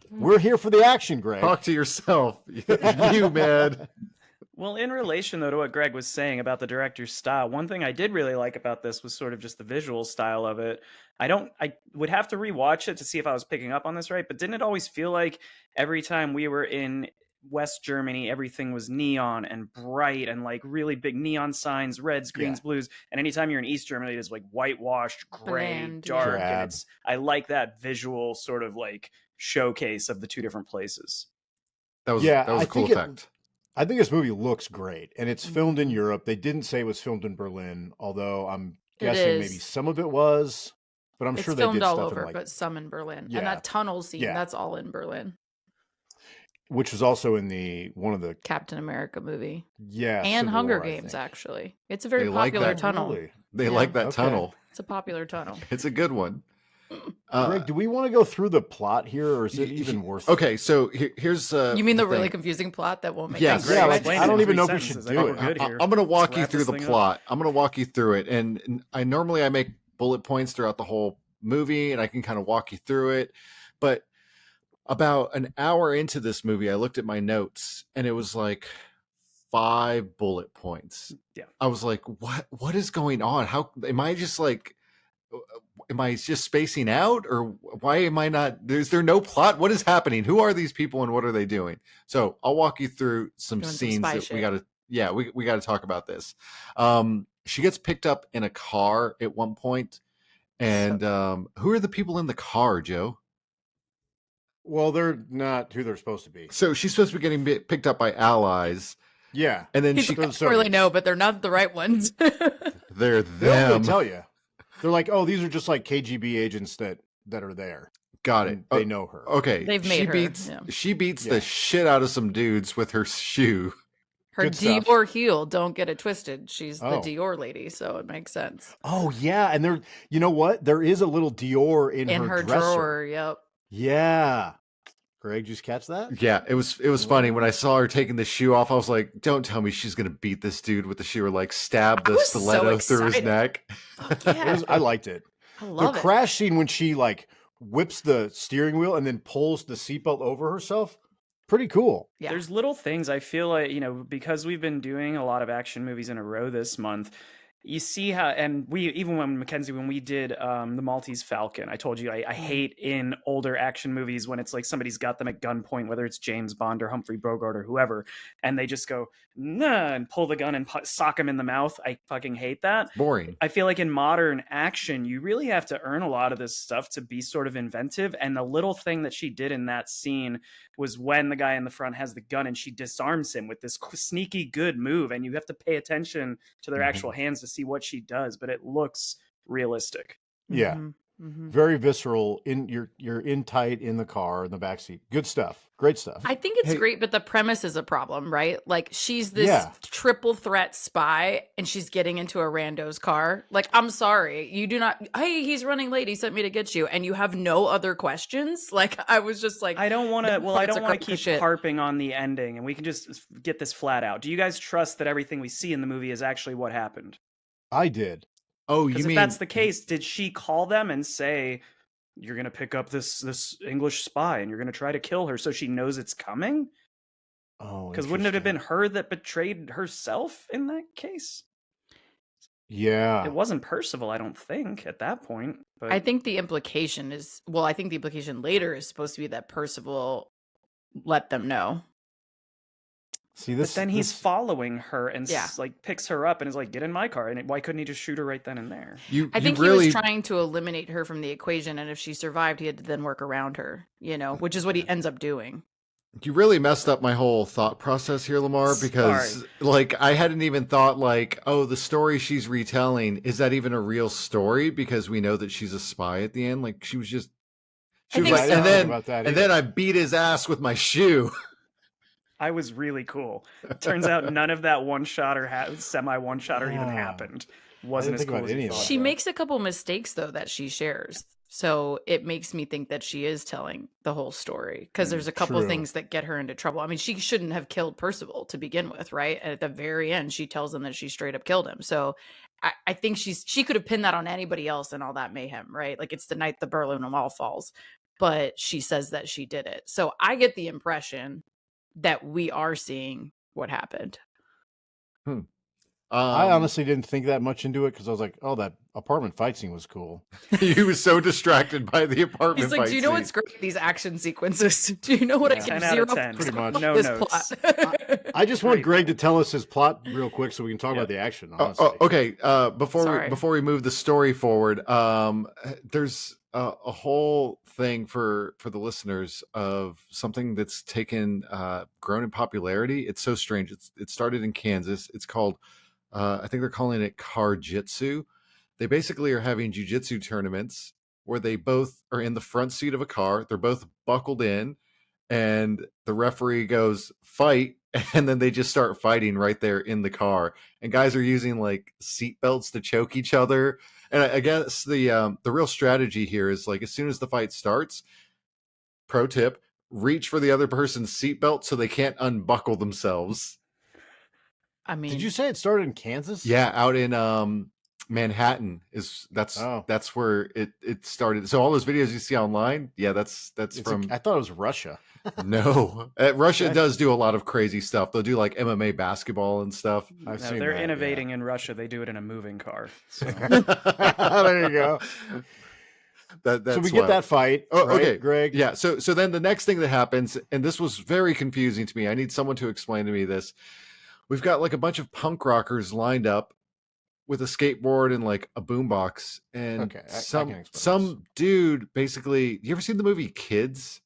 We're here for the action, Greg. Talk to yourself. You, man. Well, in relation, though, to what Greg was saying about the director's style, one thing I did really like about this was sort of just the visual style of it. I would have to rewatch it to see if I was picking up on this right, but didn't it always feel like every time we were in West Germany, everything was neon and bright and like really big neon signs, reds, greens, blues. And anytime you're in East Germany, it is like whitewashed, gray, Bland, dark. yeah. And I like that visual sort of like showcase of the two different places. That was a cool effect. I think this movie looks great, and it's filmed in Europe. They didn't say it was filmed in Berlin, although I'm guessing maybe some of it was, but I'm sure they did all stuff over, in, like, but some in Berlin. Yeah. And that tunnel scene, that's all in Berlin. Which was also in one of the Captain America movie. Yeah. And Civil Hunger War, Games, actually. It's a very They like popular that. tunnel. Really? They like that tunnel. It's a popular tunnel. It's a good one. Greg, do we want to go through the plot here, or is it even worth it? Okay, so here's you mean the really confusing plot that won't make Yes. sense? Yeah, Right? I don't even know if we should do it. I'm going to walk you through the plot. I'm going to walk you through it. And I normally make bullet points throughout the whole movie, and I can kind of walk you through it. But about an hour into this movie, I looked at my notes, and it was like 5 bullet points. Yeah. I was like, what is going on? How am I just like, am I just spacing out, or why am I not? Is there no plot? What is happening? Who are these people and what are they doing? So I'll walk you through some scenes that we got to, we got to talk about this. She gets picked up in a car at one point, and who are the people in the car, Joe? Well, they're not who they're supposed to be. So she's supposed to be getting picked up by allies. Yeah. And then she doesn't really know, but they're not the right ones. They're them. They don't really tell you. They're like, oh, these are just like KGB agents that are there. Got it. And they know her. Okay. They've made her. She beats the shit out of some dudes with her shoe. Her Dior heel, don't get it twisted. She's the Dior lady, so it makes sense. Oh, yeah. And there, you know what? There is a little Dior in her dresser. Drawer. Yep. Yeah. Greg, just catch that? Yeah, it was funny when I saw her taking the shoe off. I was like, "Don't tell me she's gonna beat this dude with the shoe or like stab the stiletto through his neck." Yeah. I liked it. I love the crash scene when she like whips the steering wheel and then pulls the seatbelt over herself. Pretty cool. Yeah. There's little things I feel like, because we've been doing a lot of action movies in a row this month. You see how, and when we did the Maltese Falcon, I told you I hate in older action movies when it's like somebody's got them at gunpoint, whether it's James Bond or Humphrey Bogart or whoever, and they just go, nah, and pull the gun and sock him in the mouth. I fucking hate that. Boring. I feel like in modern action, you really have to earn a lot of this stuff to be sort of inventive. And the little thing that she did in that scene was when the guy in the front has the gun and she disarms him with this sneaky good move. And you have to pay attention to their actual hands to see what she does, but it looks realistic. Yeah. Very visceral. You're in tight in the car in the backseat. Good stuff. Great stuff. I think it's great, but the premise is a problem, right? Like she's this triple threat spy and she's getting into a rando's car. Like, I'm sorry, you do not. Hey, he's running late. He sent me to get you, and you have no other questions. Like, I was just like, I don't want to. Well, I don't want to keep harping on the ending, and we can just get this flat out. Do you guys trust that everything we see in the movie is actually what happened? I did. Oh, you mean if that's the case, did she call them and say, you're going to pick up this English spy and you're going to try to kill her so she knows it's coming? Oh, because wouldn't it have been her that betrayed herself in that case? Yeah. It wasn't Percival, I don't think, at that point. But I think the implication is, I think the implication later is supposed to be that Percival let them know. See this, but then he's following her and like picks her up and is like, "Get in my car!" And why couldn't he just shoot her right then and there? I think he was trying to eliminate her from the equation, and if she survived, he had to then work around her. Which is what he ends up doing. You really messed up my whole thought process here, Lamar, because like I hadn't even thought like, oh, the story she's retelling, is that even a real story? Because we know that she's a spy at the end. Like she was like, and then I beat his ass with my shoe. I was really cool. Turns out none of that one-shot or semi one-shot or even happened. Wasn't as cool as you thought. She makes a couple mistakes though that she shares. So it makes me think that she is telling the whole story because there's a couple of things that get her into trouble. I mean, she shouldn't have killed Percival to begin with, right? And at the very end, she tells them that she straight up killed him. So I think she could have pinned that on anybody else and all that mayhem, right? Like it's the night the Berlin Wall falls, but she says that she did it. So I get the impression that we are seeing what happened. I honestly didn't think that much into it because I was like, oh, that apartment fight scene was cool. He was so distracted by the apartment He's like, fight do you know scene. what's great? These action sequences. Do you know what I give 10 out of 10. Pretty much. No this notes. plot? I just want Greg to tell us his plot real quick so we can talk about the action. Honestly. Okay. Sorry. Before we move the story forward, there's a whole thing for the listeners of something that's grown in popularity. It's so strange. It started in Kansas. It's called, I think they're calling it car jitsu. They basically are having jiu-jitsu tournaments where they both are in the front seat of a car. They're both buckled in, and the referee goes fight, and then they just start fighting right there in the car. And guys are using like seat belts to choke each other. And I guess the real strategy here is like as soon as the fight starts, pro tip, reach for the other person's seatbelt so they can't unbuckle themselves. I mean, did you say it started in Kansas? Yeah, out in Manhattan that's where it started. So all those videos you see online, yeah, that's from. I thought it was Russia. No, Russia does do a lot of crazy stuff. They'll do like MMA basketball and stuff. I've seen They're that, innovating in Russia. They do it in a moving car. So. There you go. That's so we get that fight. Oh, right, okay, Greg. Yeah. So then the next thing that happens, and this was very confusing to me. I need someone to explain to me this. We've got like a bunch of punk rockers lined up with a skateboard and like a boombox, and some dude basically. You ever seen the movie Kids?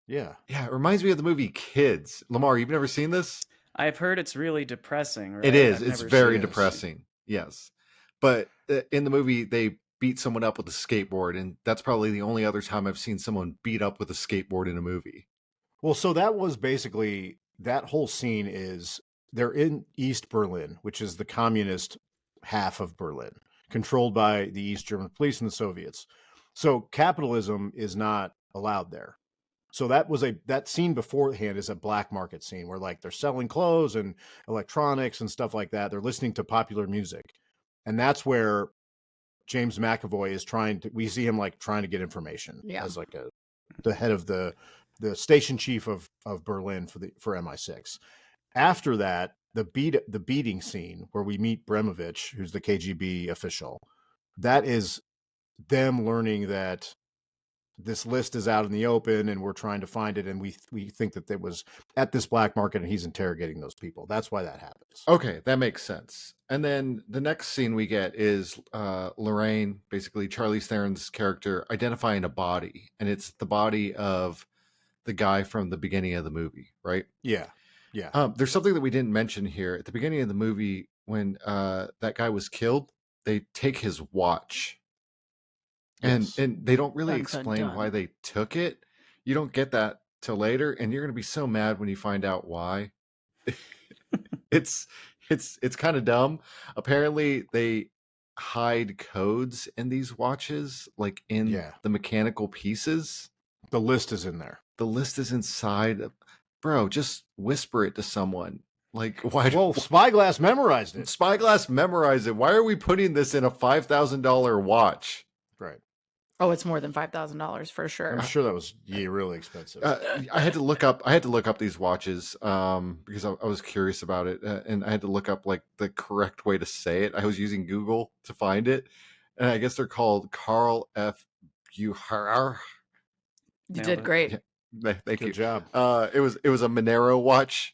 Yeah. It reminds me of the movie Kids. Lamar, you've never seen this? I've heard it's really depressing. Right? It is. I've It's never very seen it. depressing. Yes, but in the movie they beat someone up with a skateboard, and that's probably the only other time I've seen someone beat up with a skateboard in a movie. Well, so that was basically that whole scene is they're in East Berlin, which is the communist half of Berlin, controlled by the East German police and the Soviets. So capitalism is not allowed there. So that scene beforehand is a black market scene where like they're selling clothes and electronics and stuff like that. They're listening to popular music. And that's where James McAvoy is we see him like trying to get information as like the head of the station chief of Berlin for MI6. After that, the beating scene where we meet Bremovich, who's the KGB official, that is them learning that this list is out in the open and we're trying to find it. And we think that it was at this black market and he's interrogating those people. That's why that happens. Okay, that makes sense. And then the next scene we get is Lorraine, basically Charlize Theron's character, identifying a body. And it's the body of the guy from the beginning of the movie, right? Yeah. Yeah. There's something that we didn't mention here. At the beginning of the movie, when that guy was killed, they take his watch. And they don't really explain why they took it. You don't get that till later, and you're going to be so mad when you find out why. It's kind of dumb. Apparently, they hide codes in these watches, like in the mechanical pieces. The list is in there. The list is inside. Bro, just whisper it to someone. Like, why? Well, Spyglass memorized it. Spyglass memorized it. Why are we putting this in a $5,000 watch? Right. Oh, it's more than $5,000 for sure. I'm sure that was really expensive. I had to look up these watches because I was curious about it, and I had to look up like the correct way to say it. I was using Google to find it, and I guess they're called Carl F. Bucher. You did great. Yeah, thank you. Good job. It was a Monero watch.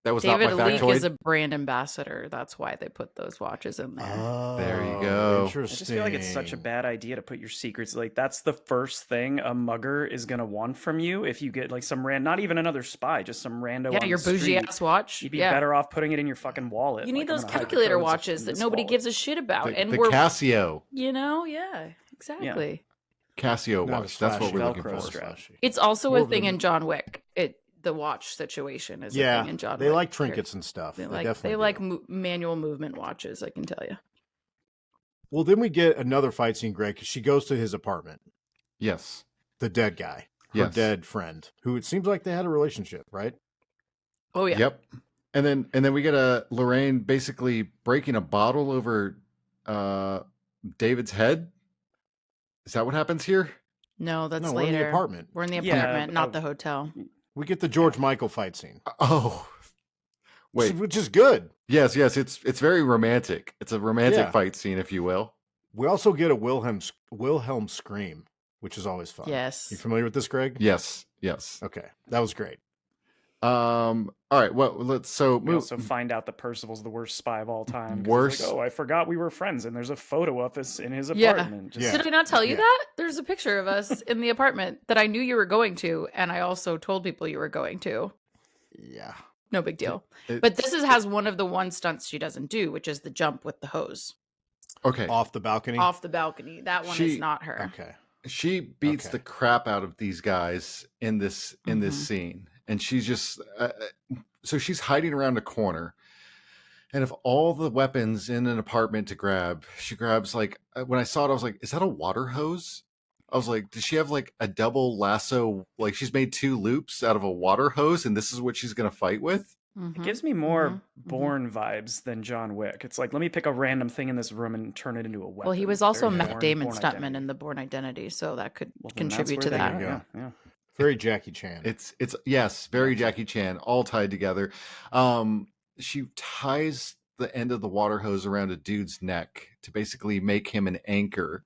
That was David not my Leitch factoid. is a brand ambassador. That's why they put those watches in there. Oh, there you go. Interesting. I just feel like it's such a bad idea to put your secrets. Like that's the first thing a mugger is gonna want from you if you get like some not even another spy, just some rando. Yeah, your bougie ass watch. You'd be better off putting it in your fucking wallet. You need those calculator watches that nobody gives a shit about. The Casio. Yeah, exactly. Casio watch. That's what we're looking for. It's also a thing in John Wick. The watch situation is a thing in John Wick. They like trinkets and stuff. They like manual movement watches, I can tell you. Well, then we get another fight scene, Greg, because she goes to his apartment. Yes. The dead guy. Her dead friend, who it seems like they had a relationship, right? Oh, yeah. Yep. And then we get a Lorraine basically breaking a bottle over David's head. Is that what happens here? No, that's later. We're in the apartment. We're in the apartment, not the hotel. We get the George Michael fight scene. Oh, Wait, which is good. Yes, it's very romantic. It's a romantic fight scene, if you will. We also get a Wilhelm scream, which is always fun. Yes. You familiar with this, Greg? Yes. Okay, that was great. All right. Well, we also find out that Percival's the worst spy of all time. Worst. Like, I forgot we were friends, and there's a photo of us in his apartment. Did I not tell you that? There's a picture of us in the apartment that I knew you were going to, and I also told people you were going to. Yeah. No big deal. But this has one of the one stunts she doesn't do, which is the jump with the hose. Okay. Off the balcony? Off the balcony. That one is not her. Okay. She beats the crap out of these guys in this scene. And she's just so she's hiding around a corner. And of all the weapons in an apartment to grab, she grabs like, when I saw it, I was like, is that a water hose? I was like, does she have like a double lasso? Like she's made 2 loops out of a water hose and this is what she's going to fight with? It gives me more Bourne vibes than John Wick. It's like, let me pick a random thing in this room and turn it into a weapon. Well, he was also Matt Damon Bourne stuntman identity. in the Bourne Identity, so that could Well, contribute to that. Yeah. Very Jackie Chan. It's yes, very Jackie Chan, all tied together. She ties the end of the water hose around a dude's neck to basically make him an anchor.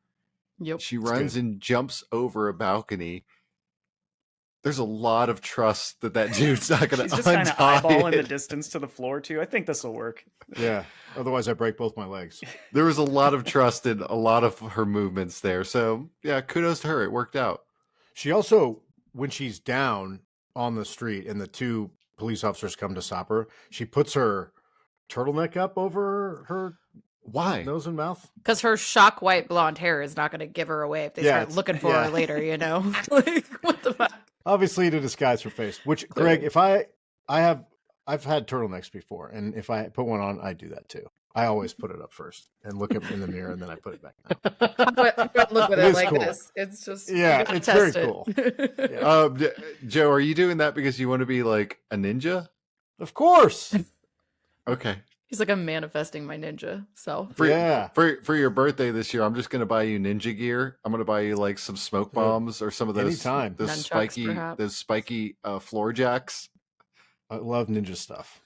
Yep. She runs and jumps over a balcony. There's a lot of trust that dude's not going to She's just kind of eyeballing the distance to the floor too. I think this will work. Yeah. Otherwise, I break both my legs. There was a lot of trust in a lot of her movements there. So yeah, kudos to her. It worked out. She also, when she's down on the street and the 2 police officers come to stop her, she puts her turtleneck up over her nose and mouth. Because her shock white blonde hair is not going to give her away if they start looking for her later, you know? Like, what the fuck? Obviously to disguise her face, which Greg, if I've had turtlenecks before, and if I put one on, I do that too. I always put it up first and look up in the mirror and then I put it back down. Look at it like cool. This. It's just, it's very cool. Joe, are you doing that because you want to be like a ninja? Of course. Okay. He's like, I'm manifesting my ninja self. For your birthday this year, I'm just going to buy you ninja gear. I'm going to buy you like some smoke bombs or some of those spiky floor jacks. I love ninja stuff.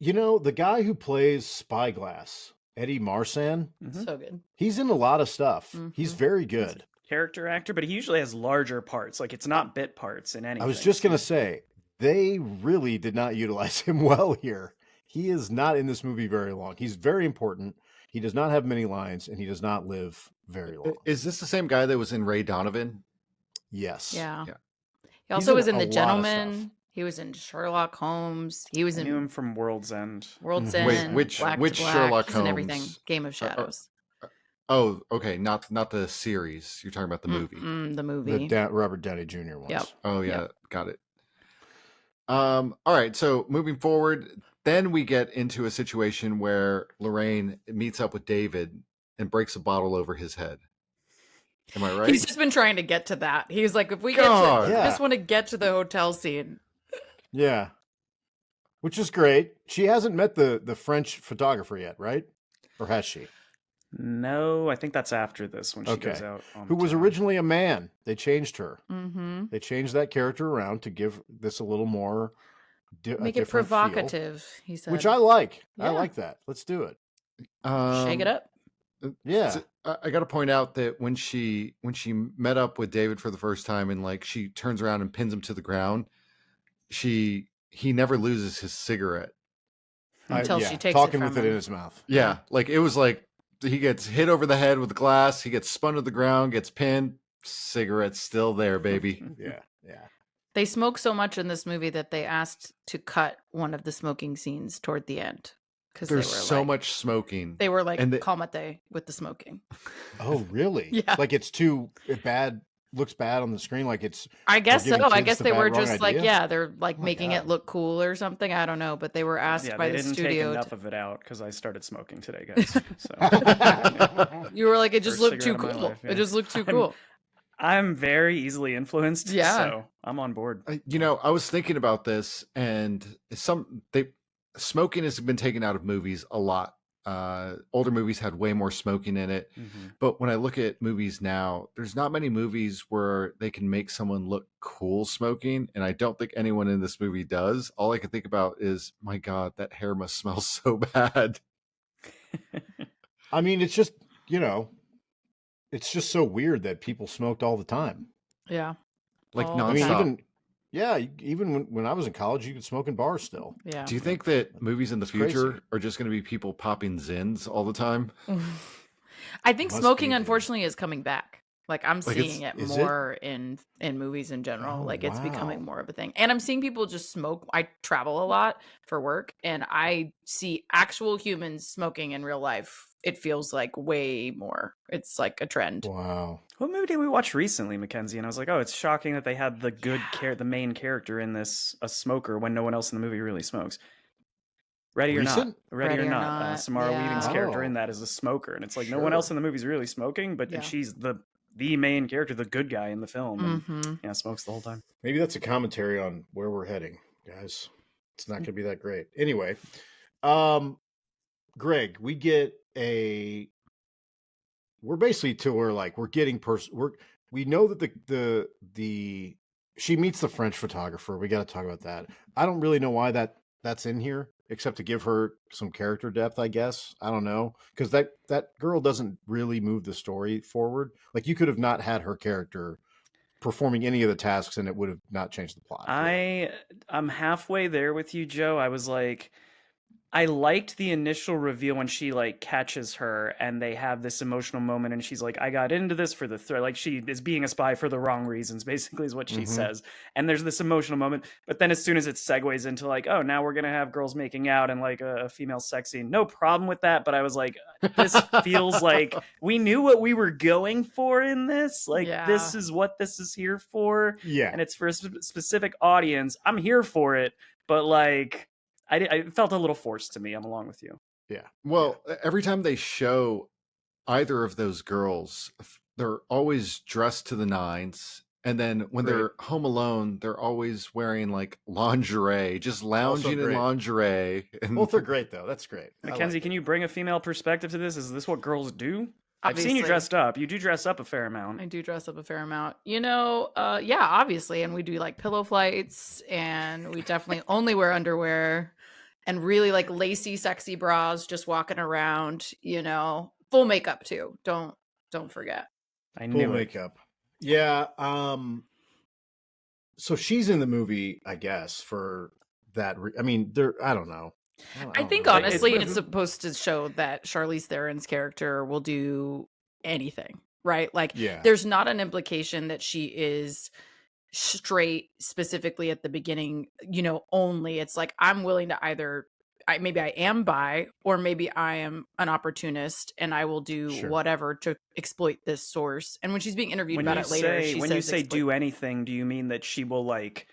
You know, the guy who plays Spyglass, Eddie Marsan, so good. He's in a lot of stuff. He's very good. Character actor, but he usually has larger parts. Like it's not bit parts in anything. I was just going to say, they really did not utilize him well here. He is not in this movie very long. He's very important. He does not have many lines, and he does not live very long. Is this the same guy that was in Ray Donovan? Yes. Yeah. He also was in The Gentleman. He was in Sherlock Holmes. He was in. I knew him from World's End. World's End. Which Black Sherlock He's Holmes? in everything. Game of Shadows. Oh, okay. Not the series. You're talking about the movie. The movie. The Robert Downey Jr. ones. Yep. Oh yeah, got it. All right. So moving forward, then we get into a situation where Lorraine meets up with David and breaks a bottle over his head. Am I right? He's just been trying to get to that. He's like, if we get to, I just want to get to the hotel scene. Yeah. Which is great. She hasn't met the French photographer yet, right? Or has she? No, I think that's after this when she goes out. Who was originally a man. They changed her. Mm-hmm. They changed that character around to give this a little more make it provocative, feel, he said. which I like. Yeah. I like that. Let's do it. Shake it up. Yeah. So, I got to point out that when she met up with David for the first time and like she turns around and pins him to the ground, he never loses his cigarette until she takes talking it with from it him. in his mouth. Yeah, like it was like he gets hit over the head with the glass, he gets spun to the ground, gets pinned, cigarette's still there, baby. Yeah. They smoke so much in this movie that they asked to cut one of the smoking scenes toward the end. Because there's so much smoking. They were like, calmate with the smoking. Oh, really? Yeah. Like it's too bad, looks bad on the screen. Like it's. I guess so. I guess they were just like, idea? They're like making it look cool or something. I don't know. But they were asked by the studio. They didn't take enough of it out because I started smoking today, guys. So. You were like, it just looked too cool. Life, yeah. It just looked too cool. I'm very easily influenced. Yeah. So I'm on board. I was thinking about this and smoking has been taken out of movies a lot older movies had way more smoking in it. But when I look at movies now, there's not many movies where they can make someone look cool smoking, and I don't think anyone in this movie does. All I can think about is, my God, that hair must smell so bad. I mean, it's just, it's just so weird that people smoked all the time. Yeah. Like All nonstop. the time. Even when I was in college, you could smoke in bars still. Yeah. Do you think that movies in the future crazy. are just going to be people popping Zins all the time? I think Must smoking, be, dude. unfortunately, is coming back. Like I'm Like, seeing it is it? more in movies in general. Oh, Like it's becoming wow. more of a thing. And I'm seeing people just smoke. I travel a lot for work, and I see actual humans smoking in real life. It feels like way more. It's like a trend. Wow. What movie did we watch recently, Mackenzie? And I was like, oh, it's shocking that they had the main character in this a smoker when no one else in the movie really smokes. Ready or Recent? Not. Ready or Not. Samara yeah. Weaving's character in Oh. that is a smoker, and it's like no one else in the movie is really smoking, but Yeah. she's the main character, the good guy in the film, and Mhm. smokes the whole time. Maybe that's a commentary on where we're heading, guys. It's not going to be that great. Anyway, Greg, we get we're basically to where like we're getting we know that the she meets the French photographer. We got to talk about that. I don't really know why that's in here, except to give her some character depth, I guess. I don't know, because that girl doesn't really move the story forward. Like you could have not had her character performing any of the tasks, and it would have not changed the plot. I'm halfway there with you, Joe. I was like, I liked the initial reveal when she like catches her and they have this emotional moment and she's like, I got into this for the thrill. Like she is being a spy for the wrong reasons, basically is what she says. And there's this emotional moment. But then as soon as it segues into like, oh, now we're going to have girls making out and like a female sex scene, no problem with that. But I was like, this feels like we knew what we were going for in this. Like, this is what this is here for. Yeah. And it's for a specific audience. I'm here for it. But like, I felt a little forced to me. I'm along with you. Yeah. Well, every time they show either of those girls, they're always dressed to the nines. And then when they're home alone, they're always wearing like lingerie, just lounging in lingerie. And both are great, though. That's great. Mackenzie, can you bring a female perspective to this? Is this what girls do? I've seen you dressed up. You do dress up a fair amount. I do dress up a fair amount. Yeah, obviously. And we do like pillow flights, and we definitely only wear underwear and really like lacy, sexy bras, just walking around, full makeup too. Don't forget. I knew full makeup. Yeah. So she's in the movie, I guess, for that. I mean, I don't know. I think honestly, it's supposed to show that Charlize Theron's character will do anything, right? Like, there's not an implication that she is straight specifically at the beginning, only. It's like, I'm willing to either, maybe I am bi, or maybe I am an opportunist and I will do whatever to exploit this source. And when she's being interviewed about it later, she says, when you say do anything, do you mean that she will like,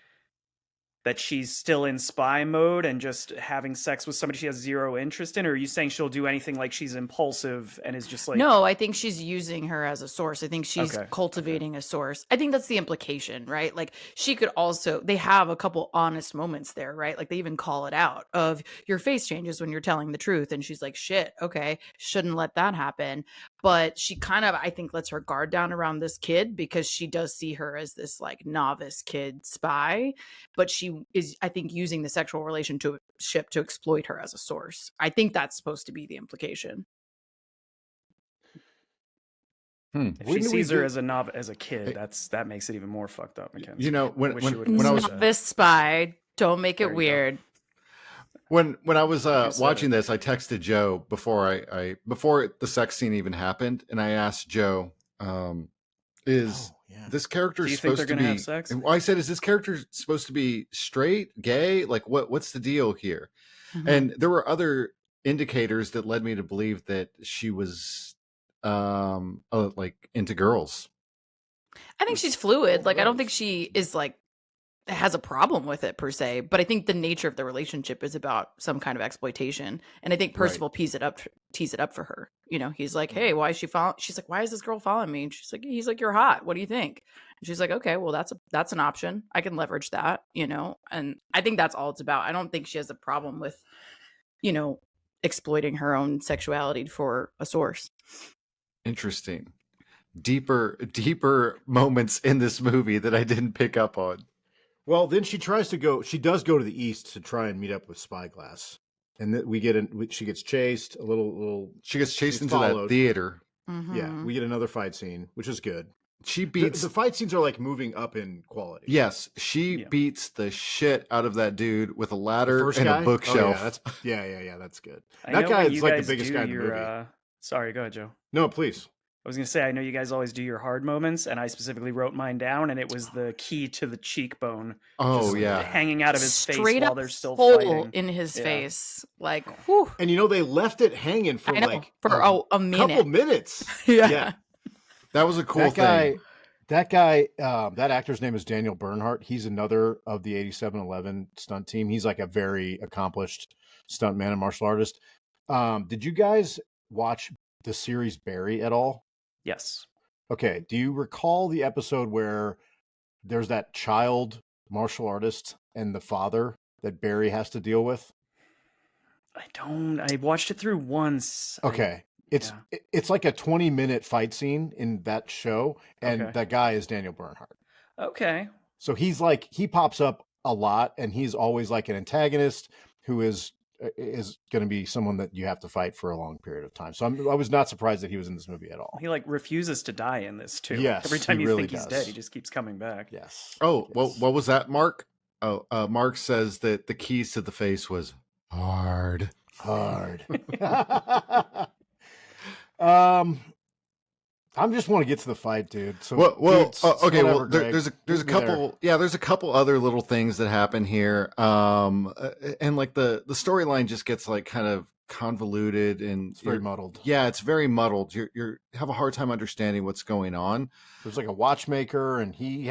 that she's still in spy mode and just having sex with somebody she has zero interest in? Or are you saying she'll do anything like she's impulsive and is just like... No, I think she's using her as a source. I think she's cultivating a source. I think that's the implication, right? Like she could also, they have a couple honest moments there, right? Like they even call it out of your face changes when you're telling the truth. And she's like, shit, okay, shouldn't let that happen. But she kind of, I think, lets her guard down around this kid because she does see her as this like novice kid spy. But she is, I think, using the sexual relationship to exploit her as a source. I think that's supposed to be the implication. If she sees her as a kid, that makes it even more fucked up. Mackenzie. When I was this spy, don't make it weird. When I was watching this, I texted Joe before before the sex scene even happened, and I asked Joe, "Is this character supposed to be?" Have sex? And I said, "Is this character supposed to be straight, gay? Like what's the deal here?" Mm-hmm. And there were other indicators that led me to believe that she was like into girls. I think she's fluid. Like I don't think she is like has a problem with it per se, but I think the nature of the relationship is about some kind of exploitation. And I think Percival tees it up for her. He's like, hey, why is she following? She's like, why is this girl following me? And he's like, you're hot. What do you think? And she's like, okay, well, that's an option. I can leverage that, and I think that's all it's about. I don't think she has a problem with, exploiting her own sexuality for a source. Interesting. Deeper moments in this movie that I didn't pick up on. Well, then she does go to the east to try and meet up with Spyglass. And then she gets chased a little. She gets chased into followed. That theater. Mm-hmm. Yeah, we get another fight scene, which is good. She beats the fight scenes are like moving up in quality. Yes, she beats the shit out of that dude with a ladder and guy? a bookshelf. Oh, yeah, that's good. That guy is like the biggest guy in the movie. Sorry, go ahead, Joe. No, please. I was going to say, I know you guys always do your hard moments, and I specifically wrote mine down, and it was the key to the cheekbone. Oh, yeah. Hanging out of his face while they're still hole fighting. In his face. Like, whew. And they left it hanging for a minute. Couple minutes. Yeah. That was a cool thing. That guy, that actor's name is Daniel Bernhardt. He's another of the 8711 stunt team. He's like a very accomplished stuntman and martial artist. Did you guys watch the series Barry at all? Yes. Okay. Do you recall the episode where there's that child martial artist and the father that Barry has to deal with? I don't. I watched it through once. Okay. It's like a 20-minute fight scene in that show, and that guy is Daniel Bernhardt. Okay. So he pops up a lot, and he's always like an antagonist who is going to be someone that you have to fight for a long period of time. So I was not surprised that he was in this movie at all. He refuses to die in this too. Yes, every time you really think he's dead, he just keeps coming back. Yes. Oh, yes. well, what was that, Mark? Oh, Mark says that the keys to the face was hard. I just want to get to the fight, dude. So, okay. Well, there's a couple. Yeah, there's a couple other little things that happen here. And like the storyline just gets like kind of convoluted and it's very muddled. Yeah, it's very muddled. You have a hard time understanding what's going on. There's like a watchmaker, and he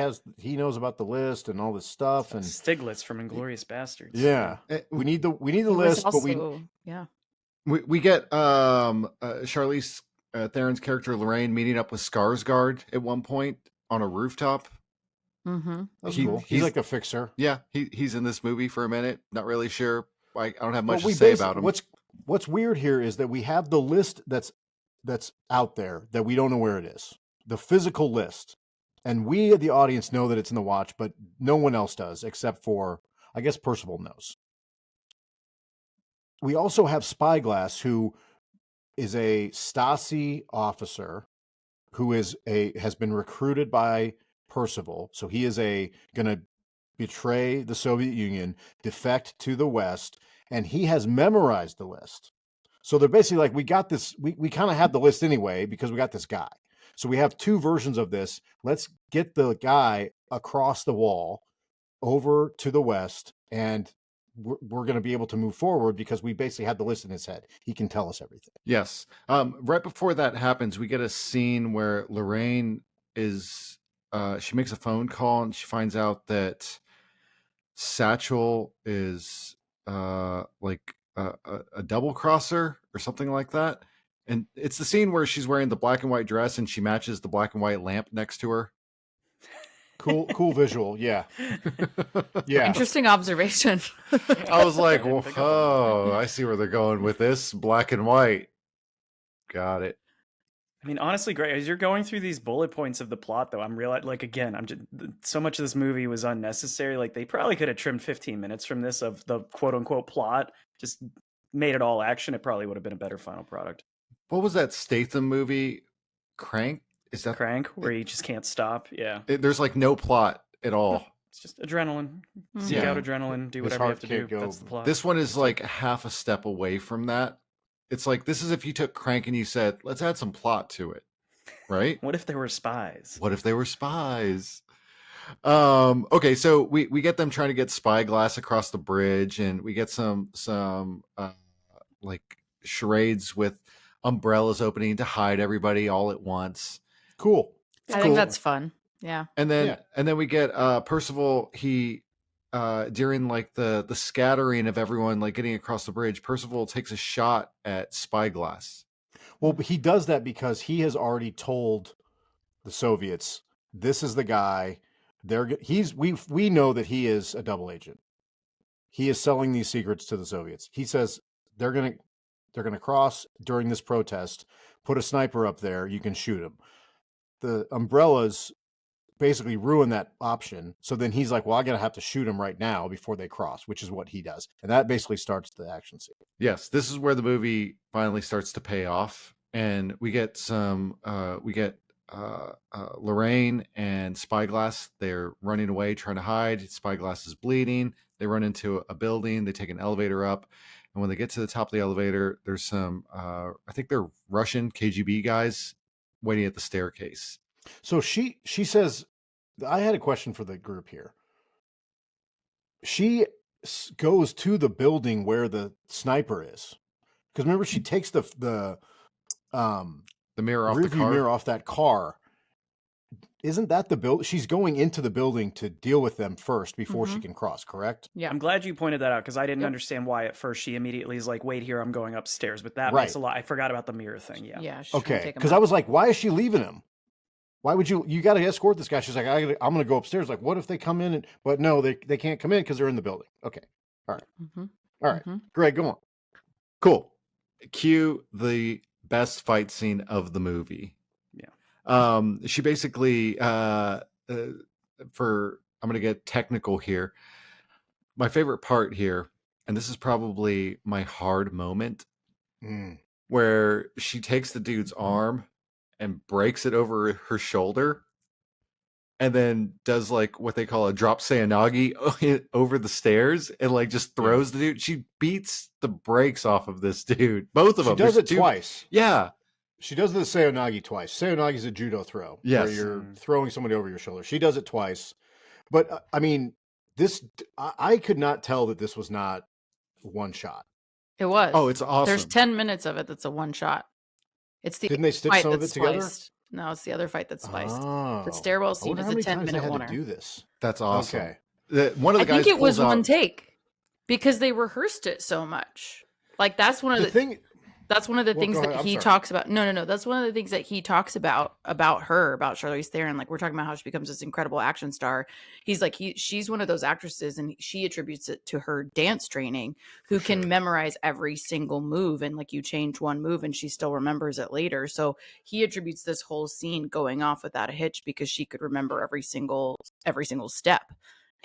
knows about the list and all this stuff. And Stiglitz from Inglourious Bastards. Yeah, we need the list, also, but we get Charlize Theron's character Lorraine meeting up with Skarsgård at one point on a rooftop. Mm-hmm. That's cool. He's like a fixer. Yeah, he's in this movie for a minute. Not really sure. I don't have much to say about him. What's weird here is that we have the list that's out there that we don't know where it is. The physical list. And we, the audience, know that it's in the watch, but no one else does, except for, I guess, Percival knows. We also have Spyglass, who is a Stasi officer who has been recruited by Percival. So he is going to betray the Soviet Union, defect to the West, and he has memorized the list. So they're basically like, we got this, we kind of have the list anyway because we got this guy. So we have two versions of this. Let's get the guy across the wall over to the West, and we're going to be able to move forward because we basically had the list in his head. He can tell us everything. Yes. Right before that happens, we get a scene where Lorraine is, she makes a phone call and she finds out that Satchel is like a double crosser or something like that. And it's the scene where she's wearing the black and white dress and she matches the black and white lamp next to her. Cool visual. Yeah. Yeah. Interesting observation. I was like, oh, I see where they're going with this. Black and white. Got it. I mean, honestly, great. As you're going through these bullet points of the plot, though, I'm realizing, so much of this movie was unnecessary. Like, they probably could have trimmed 15 minutes from this of the quote unquote plot, just made it all action. It probably would have been a better final product. What was that Statham movie? Crank? Is that Crank, where you just can't stop? Yeah. There's like no plot at all. It's just adrenaline. Seek out adrenaline. Do whatever you have to do. That's the plot. This one is like half a step away from that. It's like, this is if you took Crank and you said, let's add some plot to it. Right? What if there were spies? Okay, so we get them trying to get Spyglass across the bridge, and we get some like charades with umbrellas opening to hide everybody all at once. Cool. I think that's fun. Yeah. And then we get Percival. He during like the scattering of everyone like getting across the bridge, Percival takes a shot at Spyglass. Well, he does that because he has already told the Soviets, this is the guy. We know that he is a double agent. He is selling these secrets to the Soviets. He says they're going to they're going to cross during this protest. Put a sniper up there. You can shoot him. The umbrellas basically ruin that option. So then he's like, well, I'm going to have to shoot him right now before they cross, which is what he does. And that basically starts the action scene. Yes, this is where the movie finally starts to pay off. And we get Lorraine and Spyglass. They're running away, trying to hide. Spyglass is bleeding. They run into a building. They take an elevator up. And when they get to the top of the elevator, there's some, I think they're Russian KGB guys waiting at the staircase. So she says, I had a question for the group here. She goes to the building where the sniper is. Because remember, she takes the mirror off the car. Mirror off that car. Isn't that the build? She's going into the building to deal with them first before she can cross, correct? Yeah. I'm glad you pointed that out because I didn't understand why at first she immediately is like, wait here, I'm going upstairs. But that makes a lot. I forgot about the mirror thing. Yeah. Yeah. Okay. Because I was like, why is she leaving him? Why would you got to escort this guy? She's like, I'm going to go upstairs. Like, what if they come in? But no, they can't come in because they're in the building. Okay. All right. All right. Greg, go on. Cool. Cue the best fight scene of the movie. Yeah. She basically, I'm going to get technical here. My favorite part here, and this is probably my hard moment, where she takes the dude's arm and breaks it over her shoulder and then does like what they call a drop Sayanagi over the stairs and like just throws the dude. She beats the brakes off of this dude. Both of them. She does it twice. Yeah. She does the Sayanagi twice. Sayanagi is a judo throw. Yes. Where you're throwing somebody over your shoulder. She does it twice. But I mean, I could not tell that this was not one shot. It was. Oh, it's awesome. There's 10 minutes of it that's a one shot. It's the Didn't they stitch some of it together? No, it's the other fight that's spliced. Oh. The stairwell scene is a 10-minute one. Do this. That's awesome. Okay. One of the guys. I think it was one take because they rehearsed it so much. Like that's one of the things. That's one of the things that he talks about. No. That's one of the things that he talks about her, about Charlize Theron. Like we're talking about how she becomes this incredible action star. He's like, she's one of those actresses and she attributes it to her dance training, who can memorize every single move. And like you change one move and she still remembers it later. So he attributes this whole scene going off without a hitch because she could remember every single step.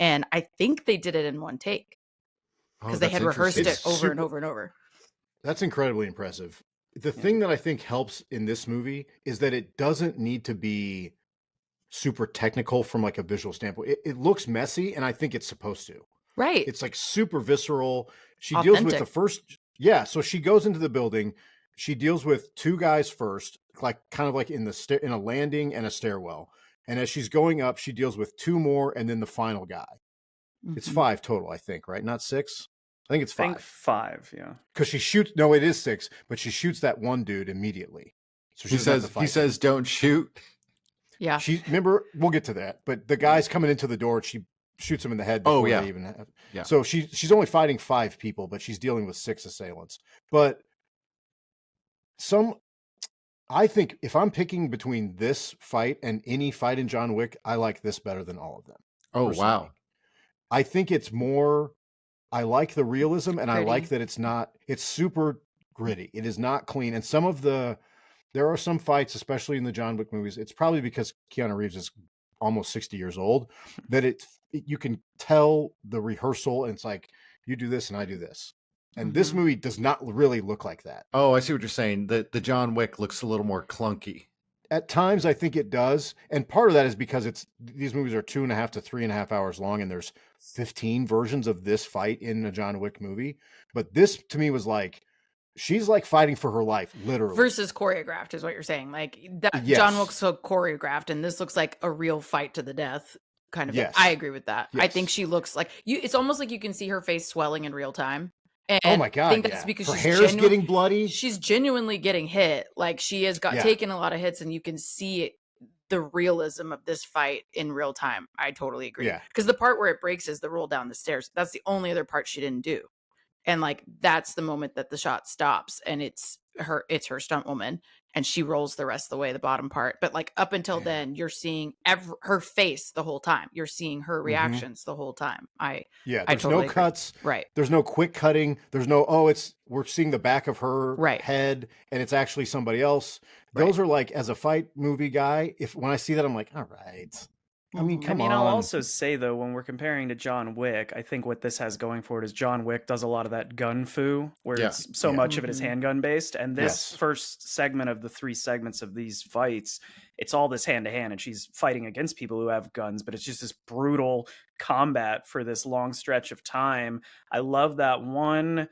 And I think they did it in one take because they had rehearsed it over and over and over. That's incredibly impressive. The thing that I think helps in this movie is that it doesn't need to be super technical from like a visual standpoint. It looks messy, and I think it's supposed to. Right. It's like super visceral. She Authentic. deals with the first. Yeah. So she goes into the building. She deals with two guys first, like kind of like in a landing and a stairwell. And as she's going up, she deals with two more, and then the final guy. Mm-hmm. It's 5 total, I think, right? Not 6. I think it's 5. I think 5, yeah. Because she shoots. No, it is 6, but she shoots that one dude immediately. So he says, "Don't shoot." Yeah. Remember, we'll get to that. But the guy's coming into the door. And she shoots him in the head. Before they even have. Yeah. So she's only fighting 5 people, but she's dealing with 6 assailants. But I think if I'm picking between this fight and any fight in John Wick, I like this better than all of them. Oh, personally. Wow. I think it's more. I like the realism, and gritty. I like that it's super gritty. It is not clean. And there are some fights, especially in the John Wick movies, it's probably because Keanu Reeves is almost 60 years old, that you can tell the rehearsal, and it's like, you do this and I do this. And this movie does not really look like that. Oh, I see what you're saying. The John Wick looks a little more clunky. At times, I think it does. And part of that is because these movies are 2.5 to 3.5 hours long, and there's 15 versions of this fight in a John Wick movie. But this, to me, was like, she's like fighting for her life, literally. Versus choreographed is what you're saying. Like that John Wick's so choreographed, and this looks like a real fight to the death kind of. Yes. I agree with that. Yes. I think she looks like it's almost like you can see her face swelling in real time. And oh my God! I think that's because her hair's getting bloody. She's genuinely getting hit. Like she has taken a lot of hits, and you can see it, the realism of this fight in real time. I totally agree. Yeah. Because the part where it breaks is the roll down the stairs. That's the only other part she didn't do. And like that's the moment that the shot stops, and it's it's her stunt woman, and she rolls the rest of the way, the bottom part. But like up until then, you're seeing her face the whole time. You're seeing her reactions the whole time. There's totally no cuts. Right. There's no quick cutting. There's no, we're seeing the back of her head and it's actually somebody else. Those are like, as a fight movie guy, when I see that, I'm like, all right. I mean, come on. I'll also say, though, when we're comparing to John Wick, I think what this has going for it is John Wick does a lot of that gun fu, where it's so much of it is handgun based. And this first segment of the 3 segments of these fights, it's all this hand to hand, and she's fighting against people who have guns, but it's just this brutal combat for this long stretch of time. I love that one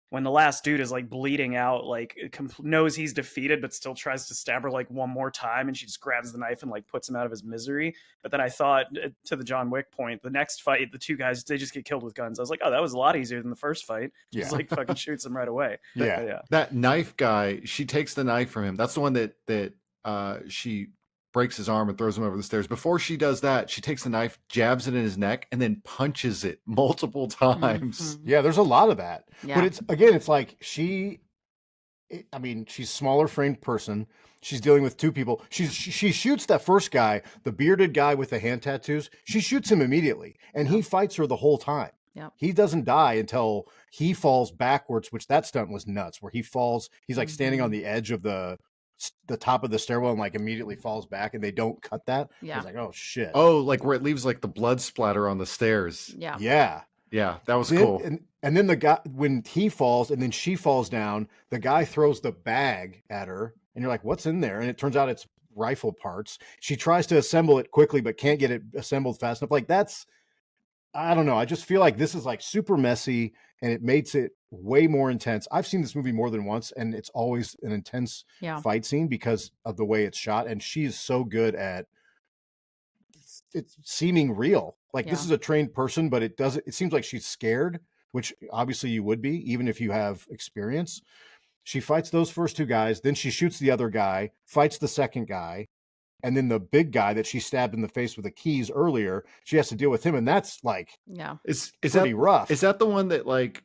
when the last dude is like bleeding out, like knows he's defeated, but still tries to stab her like one more time, and she just grabs the knife and like puts him out of his misery. But then I thought, to the John Wick point, the next fight, the 2 guys, they just get killed with guns. I was like, oh, that was a lot easier than the first fight. Just like fucking shoots him right away. That knife guy, she takes the knife from him. That's the one that she breaks his arm and throws him over the stairs. Before she does that, she takes the knife, jabs it in his neck, and then punches it multiple times. Yeah, there's a lot of that. Yeah. But it's like she's a smaller framed person. She's dealing with 2 people. She shoots that first guy, the bearded guy with the hand tattoos. She shoots him immediately, and he fights her the whole time. Yep. He doesn't die until he falls backwards, which that stunt was nuts, where he falls. He's like standing on the edge of the top of the stairwell and like immediately falls back, and they don't cut that. I was like, oh shit. Oh, like where it leaves like the blood splatter on the stairs. Yeah, that was cool. And then the guy, when he falls and then she falls down, the guy throws the bag at her, and you're like, what's in there? And it turns out it's rifle parts. She tries to assemble it quickly but can't get it assembled fast enough. Like, that's, I don't know, I just feel like this is like super messy, and it makes it way more intense. I've seen this movie more than once, and it's always an intense fight scene because of the way it's shot. And she is so good at it seeming real. Like, this is a trained person, but it seems like she's scared, which obviously you would be, even if you have experience. She fights those first 2 guys, then she shoots the other guy, fights the second guy, and then the big guy that she stabbed in the face with the keys earlier, she has to deal with him, and that's like, is pretty rough. Is that the one that like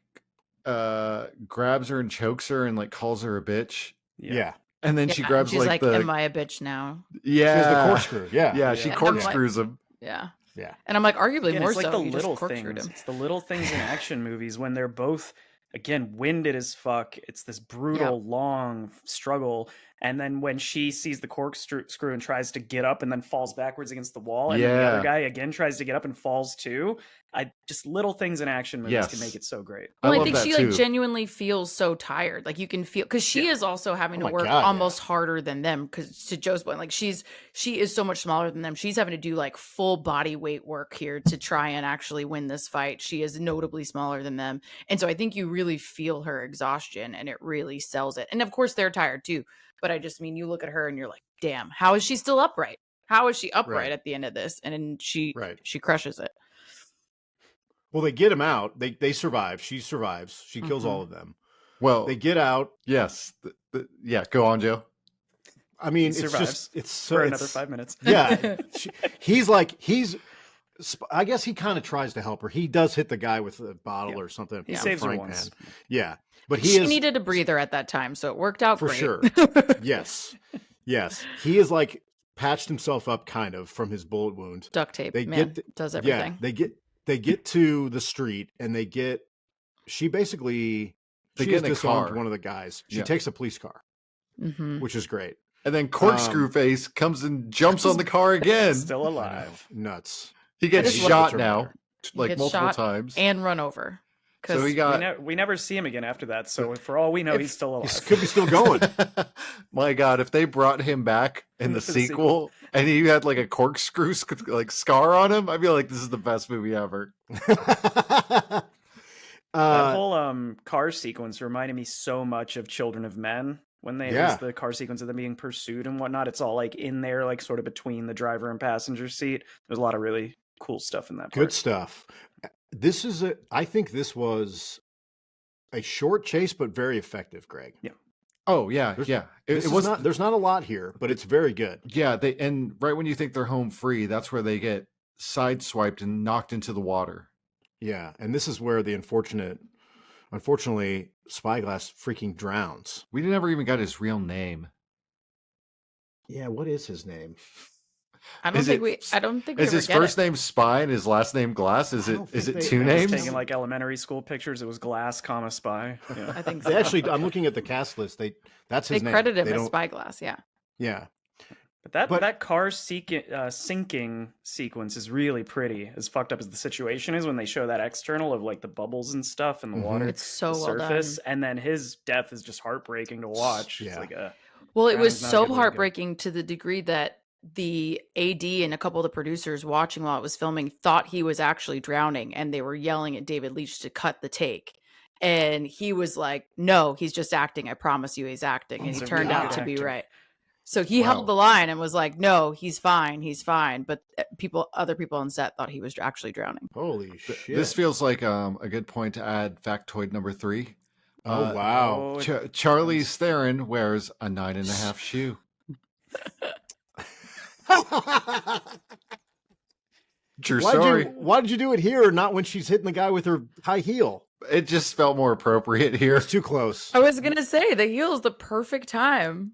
grabs her and chokes her and like calls her a bitch? Yeah. And then she grabs she's like, the, am I a bitch now? Yeah. She has the corkscrew. Yeah. She corkscrews him. Yeah. Yeah. And I'm like, arguably more it's like so. the You little just corkscrewed things. him. It's the little things in action movies when they're both, again, winded as fuck. It's this brutal, long struggle. And then when she sees the corkscrew and tries to get up and then falls backwards against the wall, and then the other guy again tries to get up and falls too. Just little things in action movies can make it so great. Well, I think she like genuinely feels so tired. Like, you can feel, because she is also having to work almost harder than them. Because to Joe's point, like she is so much smaller than them. She's having to do like full body weight work here to try and actually win this fight. She is notably smaller than them, and so I think you really feel her exhaustion, and it really sells it. And of course, they're tired too. But I just mean, you look at her and you're like, damn, how is she still upright? How is she upright at the end of this? And then she crushes it. Well, they get him out. They survive. She survives. She kills all of them. Well, they get out. Yes. Go on, Joe. I mean, it's for another 5 minutes. Yeah. I guess he kind of tries to help her. He does hit the guy with a bottle or something. He saves her once. Yeah. But she needed a breather at that time, so it worked out for great. Sure. Yes. He is like patched himself up kind of from his bullet wound. Duct tape, does everything. Yeah, they get to the street, and she basically has disarmed one of the guys. She takes a police car, which is great. And then Corkscrew Face comes and jumps on the car again. Still alive. Nuts. He gets shot now, like multiple times. And run over. So we never see him again after that. So for all we know, he's still alive. He could be still going. My God, if they brought him back in the sequel and he had like a corkscrew like scar on him, I'd be like, this is the best movie ever. That whole car sequence reminded me so much of Children of Men. When there's the car sequence of them being pursued and whatnot, it's all like in there, like sort of between the driver and passenger seat. There's a lot of really cool stuff in that part. Good stuff. I think this was a short chase, but very effective, Greg. Yeah. Oh yeah. There's not a lot here, but it's very good. Yeah. And right when you think they're home free, that's where they get sideswiped and knocked into the water. Yeah. And this is where the unfortunate Unfortunately, Spyglass freaking drowns. We never even got his real name. Yeah, what is his name? I don't think we Is his first name Spy and his last name Glass? Is it two names? Taking like elementary school pictures, it was Glass, Spy. Yeah. I think so. They actually, I'm looking at the cast list. That's his name. They credit him as Spyglass, yeah. Yeah. But that car sinking sequence is really pretty. As fucked up as the situation is when they show that external of like the bubbles and stuff in the water. It's so well surface, done. and then his death is just heartbreaking to watch. Yeah. It's like it was so heartbreaking to the degree that the AD and a couple of the producers watching while it was filming thought he was actually drowning, and they were yelling at David Leitch to cut the take. And he was like, "No, he's just acting. I promise you, he's acting." And he turned out to be right. So he held the line and was like, "No, he's fine. He's fine." But other people on set thought he was actually drowning. Holy shit! This feels like a good point to add factoid number 3. Oh wow! Charlize Theron wears a 9.5 shoe. True story. Why did you do it here, not when she's hitting the guy with her high heel? It just felt more appropriate here. It's too close. I was gonna say the heel is the perfect time.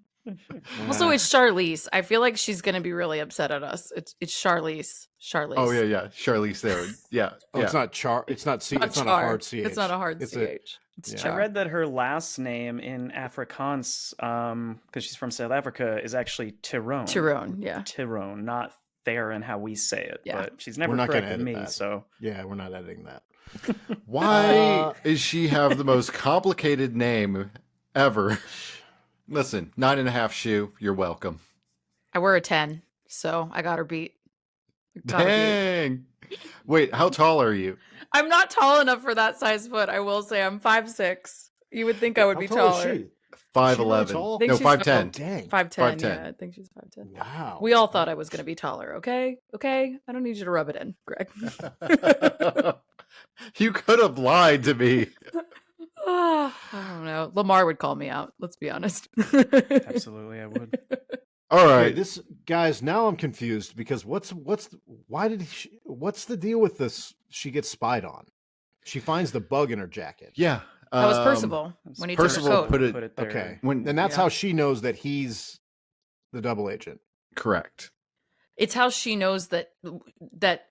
Also, it's Charlize. I feel like she's gonna be really upset at us. It's Charlize. Oh yeah, Charlize Theron. Yeah. It's not Char. It's not C. It's not a hard CH. It's not a hard CH. I read that her last name in Afrikaans, because she's from South Africa, is actually Tyrone. Tyrone, yeah. Tyrone, not Theron, how we say it. Yeah. But she's never corrected me, so yeah, we're not editing that. Why does she have the most complicated name ever? Listen, 9.5 shoe. You're welcome. I wear a 10, so I got her beat. Dang. Wait, how tall are you? I'm not tall enough for that size foot. I will say I'm 5'6". You would think I would be taller. Is she? 5'11". No, 5'10". Dang. 5'10". Yeah, I think she's 5'10". Wow. We all thought I was going to be taller. Okay. I don't need you to rub it in, Greg. You could have lied to me. I don't know. Lamar would call me out. Let's be honest. Absolutely, I would. All right, this guys. Now I'm confused because what's the deal with this? She gets spied on. She finds the bug in her jacket. Yeah, that was Percival when he took her coat. Put it there. Okay, and that's how she knows that he's the double agent. Correct. It's how she knows that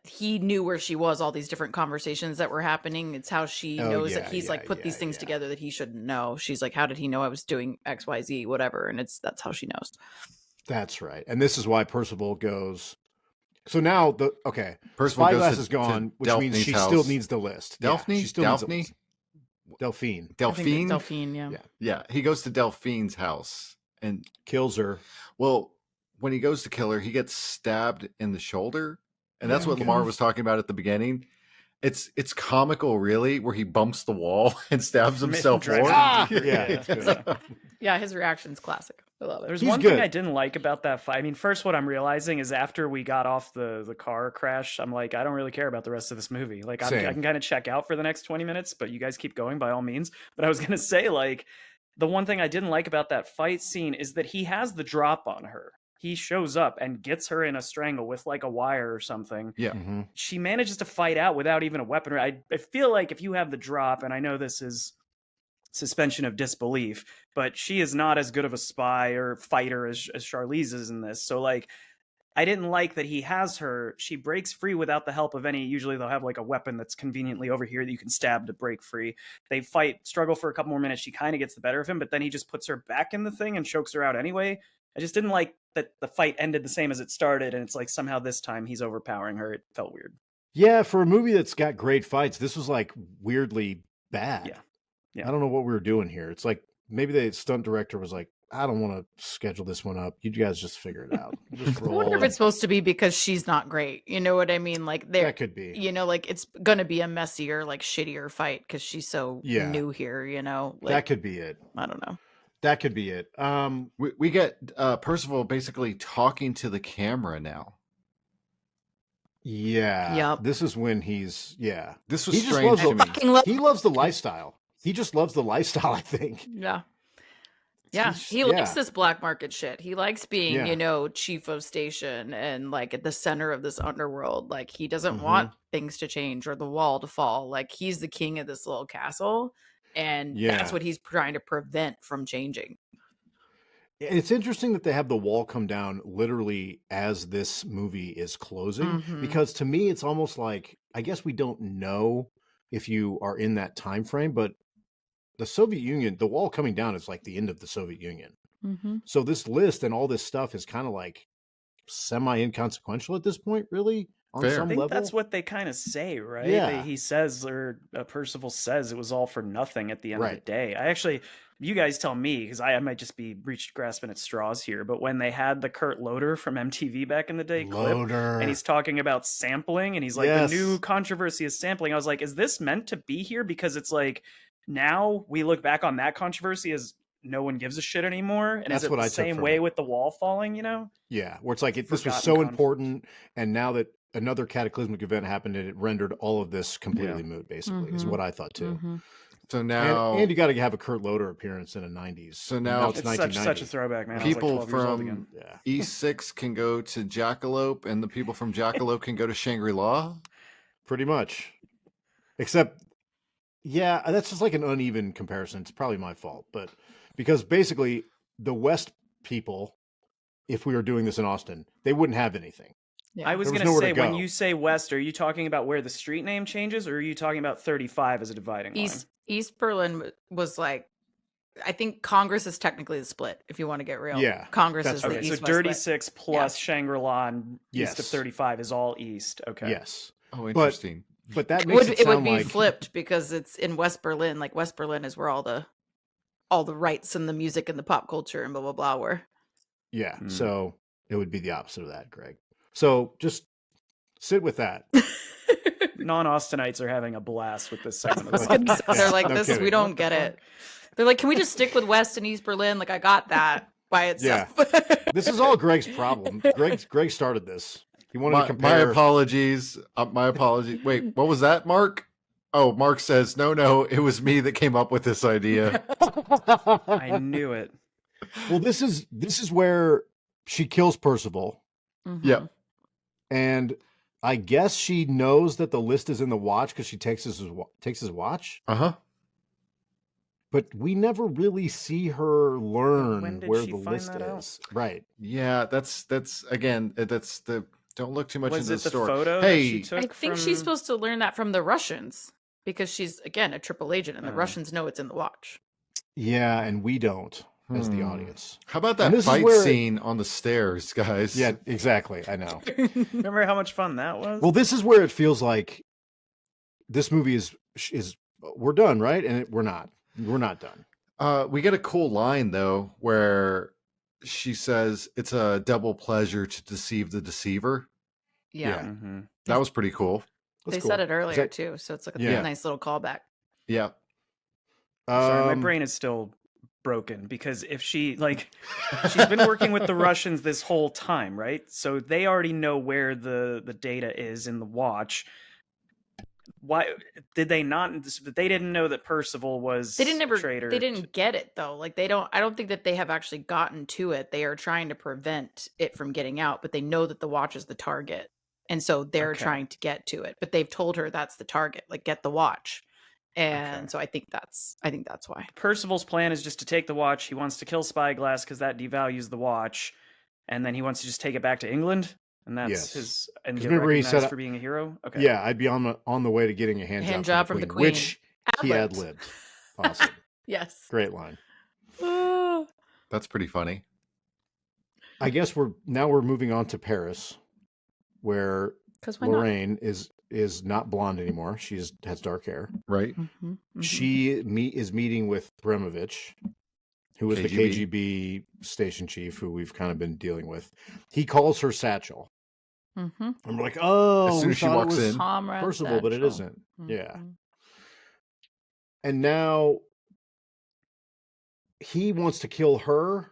he knew where she was, all these different conversations that were happening. It's how she knows that he's put these things together that he shouldn't know. She's like, how did he know I was doing XYZ, whatever? And that's how she knows. That's right. And this is why Percival goes. So now Percival Spyglass is gone, which means she still needs the list. Delphine? She still Delphine? Delphine, yeah. He goes to Delphine's house and kills her. Well, when he goes to kill her, he gets stabbed in the shoulder. And that's what Lamar was talking about at the beginning. It's comical, really, where he bumps the wall and stabs himself more. Yeah, his reaction's classic. I love it. There's one thing I didn't like about that fight. I mean, first, what I'm realizing is after we got off the car crash, I'm like, I don't really care about the rest of this movie. Like, I can kind of check out for the next 20 minutes, but you guys keep going by all means. But I was going to say, like, the one thing I didn't like about that fight scene is that he has the drop on her. He shows up and gets her in a strangle with like a wire or something. Yeah. Mm-hmm. She manages to fight out without even a weapon. I feel like if you have the drop, and I know this is suspension of disbelief, but she is not as good of a spy or fighter as Charlize is in this. So like, I didn't like that he has her. She breaks free without the help of any. Usually they'll have like a weapon that's conveniently over here that you can stab to break free. They struggle for a couple more minutes. She kind of gets the better of him, but then he just puts her back in the thing and chokes her out anyway. I just didn't like that the fight ended the same as it started, and it's like somehow this time he's overpowering her. It felt weird. Yeah, for a movie that's got great fights, this was like weirdly bad. Yeah. I don't know what we were doing here. It's like maybe the stunt director was like, I don't want to schedule this one up. You guys just figure it out. Just I wonder if it's supposed to be because she's not great. You know what I mean? Like that could be. You know, like it's gonna be a messier, like shittier fight because she's so new here. You know, like, that could be it. I don't know. That could be it. We get Percival basically talking to the camera now. Yeah. Yep. This is when he's This was strange to me. He loves the lifestyle. He just loves the lifestyle, I think. Yeah. Yeah. He likes this black market shit. He likes being, you know, chief of station and like at the center of this underworld. Like he doesn't want things to change or the wall to fall. Like he's the king of this little castle. And that's what he's trying to prevent from changing. It's interesting that they have the wall come down literally as this movie is closing, because to me, it's almost like, I guess we don't know if you are in that time frame, but the Soviet Union, the wall coming down is like the end of the Soviet Union. So this list and all this stuff is kind of like semi-inconsequential at this point, really. On some I think level. that's what they kind of say, right? Yeah. He says, or Percival says, it was all for nothing at the end of the Right. day. I actually, you guys tell me, because I might just be grasping at straws here, but when they had the Kurt Loder from MTV back in the day clip, and he's talking about sampling, and he's like, the new controversy is sampling. I was like, is this meant to be here? Because it's like, now we look back on that controversy as no one gives a shit anymore. And that's is it what the I took same from way it. with the wall falling, you know? Yeah, where it's like, this was so important, and now that another cataclysmic event happened, and it rendered all of this completely moot, basically, is what I thought too. So now, and you got to have a Kurt Loder appearance in the 90s. So now it's such a throwback, man. People like 12 years old from E6 can go to Jackalope, and the people from Jackalope can go to Shangri-La. Pretty much, except, yeah, that's just like an uneven comparison. It's probably my fault, but because basically the West people, if we were doing this in Austin, they wouldn't have anything. Yeah. I was going to say, when you say West, are you talking about where the street name changes, or are you talking about 35 as a dividing line? East Berlin was like, I think Congress is technically the split, if you want to get real. Yeah. Congress is the East. So Dirty Six plus Shangri-La and east of 35 is all East. Okay. Yes. Oh, interesting. But that makes it would be flipped, because it's in West Berlin. Like, West Berlin is where all the rights and the music and the pop culture and blah, blah, blah were. Yeah. So it would be the opposite of that, Greg. So just sit with that. Non-Austinites are having a blast with this segment. They're like, we don't get it. They're like, can we just stick with West and East Berlin? Like, I got that by itself. Yeah. This is all Greg's problem. Greg started this. He wanted to compare. My apologies. My apologies. Wait, what was that, Mark? Oh, Mark says, no, it was me that came up with this idea. I knew it. Well, this is where she kills Percival. Yeah. And I guess she knows that the list is in the watch because she takes his watch. But we never really see her learn where the list is. Right. Yeah, that's again, that's the, don't look too much into the story. Photo hey, that she took I think she's supposed to learn that from the Russians, because she's, again, a triple agent, and the Russians know it's in the watch. Yeah, and we don't. As the audience. How about that fight scene on the stairs, guys? Yeah, exactly. I know. Remember how much fun that was? Well, this is where it feels like this movie is we're done, right? And we're not. We're not done. We get a cool line though, where she says it's a double pleasure to deceive the deceiver. Yeah. That was pretty cool. They said it earlier too, so it's like a nice little callback. Yeah. Sorry, my brain is still broken, because if she's been working with the Russians this whole time, right? So they already know where the data is in the watch. Why did they not? They didn't know that Percival was traitor. They didn't get it though. Like, I don't think that they have actually gotten to it. They are trying to prevent it from getting out, but they know that the watch is the target, and so they're trying to get to it. But they've told her that's the target. Like, get the watch. And so I think that's why Percival's plan is just to take the watch. He wants to kill Spyglass because that devalues the watch, and then he wants to just take it back to England, and that's his, and get recognized for being a hero. Okay, yeah, I'd be on the way to getting a hand job from the Queen, which he ad-libbed. Awesome. Yes, great line. That's pretty funny. I guess we're moving on to Paris, where Lorraine is not blonde anymore. She has dark hair. Right. She is meeting with Bremovich, who was the KGB station chief, who we've kind of been dealing with. He calls her Satchel. And we're like, oh, as soon as she walks in, Percival, but it isn't. Yeah. And now he wants to kill her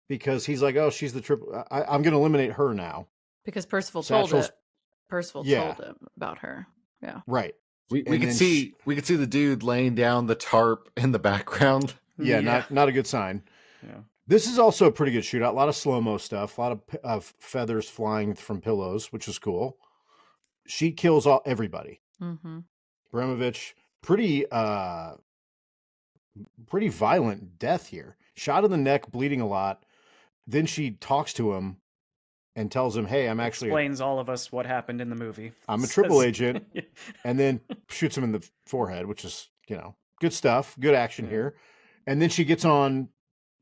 because he's like, oh, she's the triple. I'm going to eliminate her now. Because Percival told him about her. Yeah. Right. We could see the dude laying down the tarp in the background. Yeah. Not a good sign. Yeah. This is also a pretty good shootout. A lot of slow-mo stuff. A lot of feathers flying from pillows, which is cool. She kills everybody. Bremovich, pretty violent death here. Shot in the neck, bleeding a lot. Then she talks to him and tells him, "Hey, I'm actually..." Explains all of us what happened in the movie. "I'm a triple agent." And then shoots him in the forehead, which is, good stuff. Good action here. And then she gets on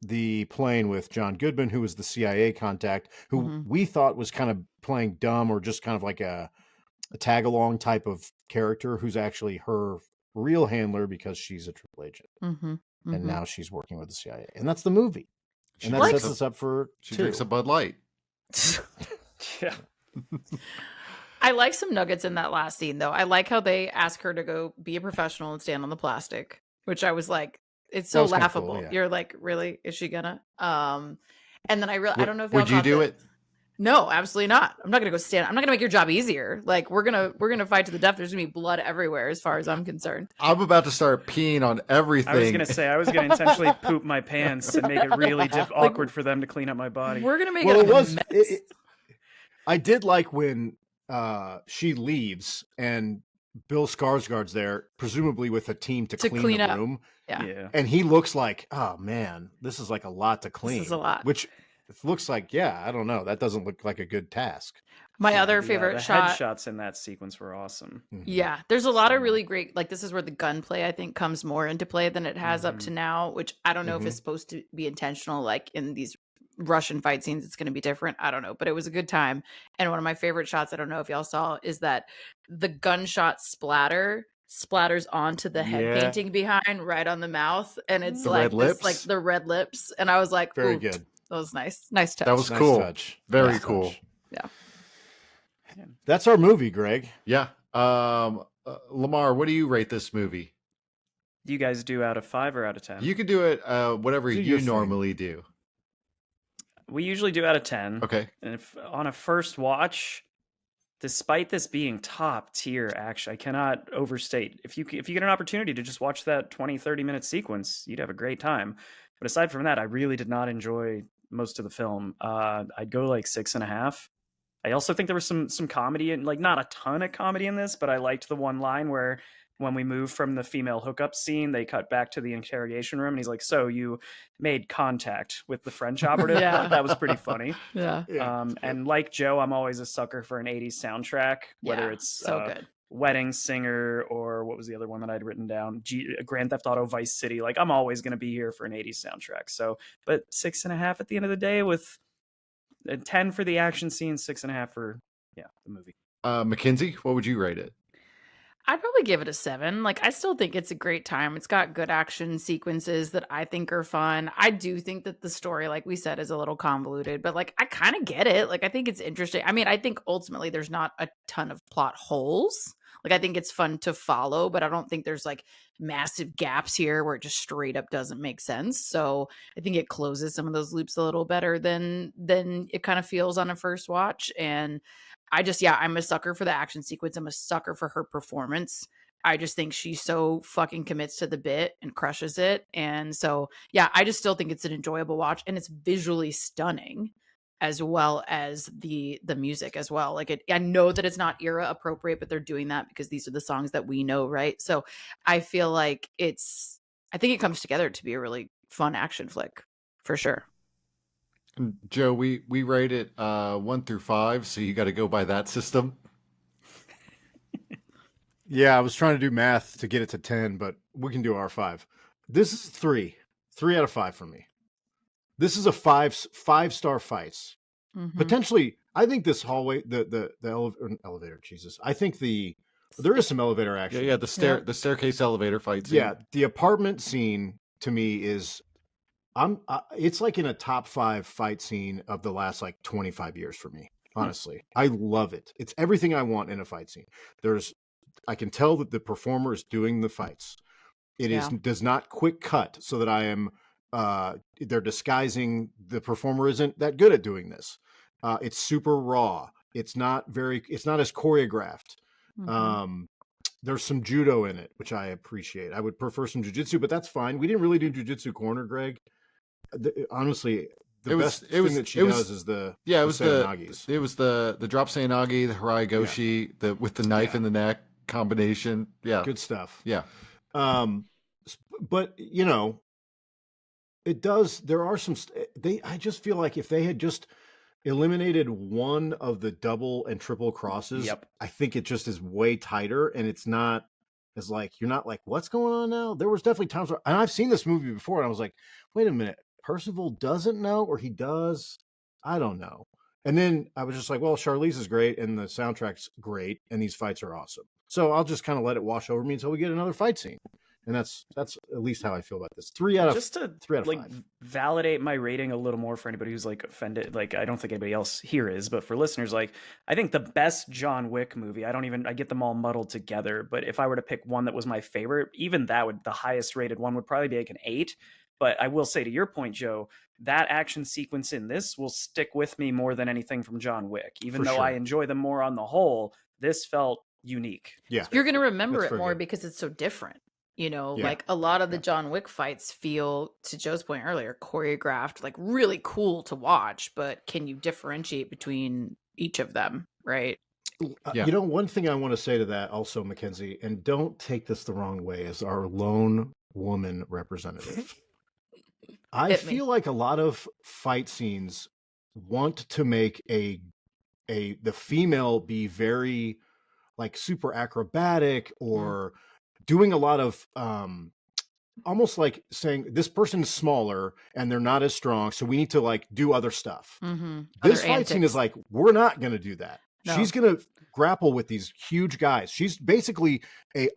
the plane with John Goodman, who was the CIA contact, who we thought was kind of playing dumb or just kind of like a tag-along type of character, who's actually her real handler because she's a triple agent. And now she's working with the CIA. And that's the movie. And that sets us up for She drinks a Bud Light. Yeah. I like some nuggets in that last scene, though. I like how they ask her to go be a professional and stand on the plastic, which I was like, it's so laughable. Cool, yeah. You're like, really? Is she gonna? And then I don't know if would you do it? No, absolutely not. I'm not gonna go stand. I'm not gonna make your job easier. Like we're gonna fight to the death. There's gonna be blood everywhere, as far as I'm concerned. I'm about to start peeing on everything. I was gonna say I was gonna intentionally poop my pants and make it really awkward for them to clean up my body. We're gonna make it a mess. I did like when she leaves and Bill Skarsgård's there, presumably with a team to clean the room. Yeah. And he looks like, oh man, this is like a lot to clean. This is a lot. Which looks like, I don't know. That doesn't look like a good task. My other favorite the shot. Headshots in that sequence were awesome. Yeah. There's a lot of really great, like this is where the gunplay, I think, comes more into play than it has up to now, which I don't know if it's supposed to be intentional. Like in these Russian fight scenes, it's going to be different. I don't know, but it was a good time. And one of my favorite shots, I don't know if y'all saw, is that the gunshot splatters onto the head painting behind, right on the mouth, and it's the like red lips? like the red lips. And I was like, very good. That was nice. Nice touch. That was nice cool. Touch. Very nice cool. Touch. Yeah. That's our movie, Greg. Yeah. Lamar, what do you rate this movie? You guys do out of 5 or out of 10? You could do it whatever you normally do. We usually do out of 10. Okay. And if on a first watch, despite this being top tier action, I cannot overstate. If you get an opportunity to just watch that 20-30 minute sequence, you'd have a great time. But aside from that, I really did not enjoy most of the film. I'd go like 6.5. I also think there was some comedy, and like not a ton of comedy in this, but I liked the one line where when we move from the female hookup scene, they cut back to the interrogation room and he's like, "So you made contact with the French operative?" Yeah. That was pretty funny. Yeah. And like Joe, I'm always a sucker for an 80s soundtrack, whether it's so good. Wedding Singer or what was the other one that I'd written down? Grand Theft Auto Vice City. Like I'm always going to be here for an 80s soundtrack. So, but 6.5 at the end of the day, with 10 for the action scene, 6.5 for the movie. Mackenzie, what would you rate it? I'd probably give it a 7. Like, I still think it's a great time. It's got good action sequences that I think are fun. I do think that the story, like we said, is a little convoluted, but like, I kind of get it. Like, I think it's interesting. I mean, I think ultimately there's not a ton of plot holes. Like, I think it's fun to follow, but I don't think there's like massive gaps here where it just straight up doesn't make sense. So I think it closes some of those loops a little better than it kind of feels on a first watch. And I'm a sucker for the action sequence. I'm a sucker for her performance. I just think she so fucking commits to the bit and crushes it. And so, I just still think it's an enjoyable watch, and it's visually stunning as well as the music as well. Like I know that it's not era appropriate, but they're doing that because these are the songs that we know, right? So I feel like I think it comes together to be a really fun action flick for sure. Joe, we rate it 1 through 5, so you got to go by that system. Yeah, I was trying to do math to get it to 10, but we can do our 5. This is 3 out of 5 for me. This is a 5-star fights. Mm-hmm. Potentially, I think this hallway, the elevator. Jesus, I think there is some elevator action. Yeah, the staircase elevator fight scene. Yeah, the apartment scene to me is. It's like in a top 5 fight scene of the last like 25 years for me. Honestly, I love it. It's everything I want in a fight scene. I can tell that the performer is doing the fights. It does not quick cut so that I am. They're disguising. The performer isn't that good at doing this. It's super raw. It's not as choreographed. Mm-hmm. There's some judo in it, which I appreciate. I would prefer some jiu-jitsu, but that's fine. We didn't really do jiu-jitsu corner, Greg. Honestly, the best thing that she does is the it was Seoinagis. It was the drop Seoinage, the Harai Goshi, with the knife in the neck. combination. Yeah. Good stuff. Yeah. But you know, it does. There are some. I just feel like if they had just eliminated one of the double and triple crosses, I think it just is way tighter, and it's not as like you're not like what's going on now. There was definitely times where, and I've seen this movie before, and I was like, wait a minute, Percival doesn't know, or he does. I don't know. And then I was just like, well, Charlize is great, and the soundtrack's great, and these fights are awesome. So I'll just kind of let it wash over me until we get another fight scene. And that's at least how I feel about this. 3 out of 5. Validate my rating a little more for anybody who's like offended. Like, I don't think anybody else here is, but for listeners, like, I think the best John Wick movie, I get them all muddled together. But if I were to pick one that was my favorite, even the highest rated one would probably be like an 8. But I will say, to your point, Joe, that action sequence in this will stick with me more than anything from John Wick. Even though I enjoy them more on the whole, this felt unique. Yeah, you're going to remember it more because it's so different. You know, like a lot of the John Wick fights feel, to Joe's point earlier, choreographed, like really cool to watch. But can you differentiate between each of them, right? You know, one thing I want to say to that also, Mackenzie, and don't take this the wrong way, as our lone woman representative. I feel like a lot of fight scenes want to make the female be very like super acrobatic or doing a lot of almost like saying this person's smaller and they're not as strong, so we need to like do other stuff. This fight scene is like, we're not going to do that. No. She's going to grapple with these huge guys. She's basically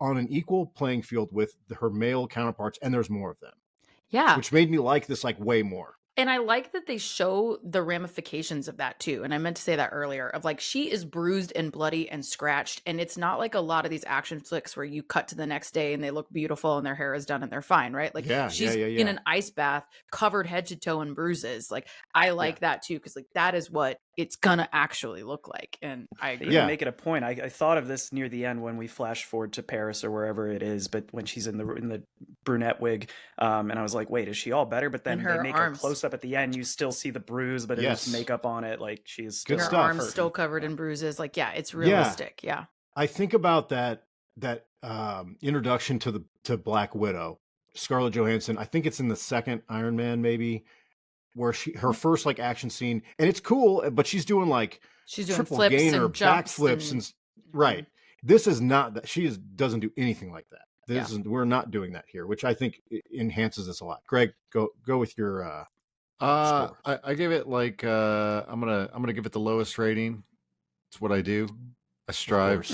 on an equal playing field with her male counterparts, and there's more of them. Yeah. Which made me like this like way more. And I like that they show the ramifications of that too. And I meant to say that earlier, of like, she is bruised and bloody and scratched. And it's not like a lot of these action flicks where you cut to the next day and they look beautiful and their hair is done and they're fine, right? Like she's in an ice bath, covered head to toe in bruises. Like I like that too, because like that is what it's gonna actually look like. And I agree. Yeah, make it a point. I thought of this near the end when we flash forward to Paris or wherever it is, but when she's in the brunette wig, and I was like, wait, is she all better? But then they make a close up at the end, you still see the bruise, but there's makeup on it. Like she's still her arms still covered in bruises. Like it's realistic. Yeah. I think about that introduction to Black Widow, Scarlett Johansson. I think it's in the second Iron Man, maybe, where her first like action scene, and it's cool, but she's doing triple flips gainer, and jumps backflips, and right. This is not that. She doesn't do anything like that. We're not doing that here, which I think enhances this a lot. Greg, go with your. I give it like I'm gonna give it the lowest rating. It's what I do. I strive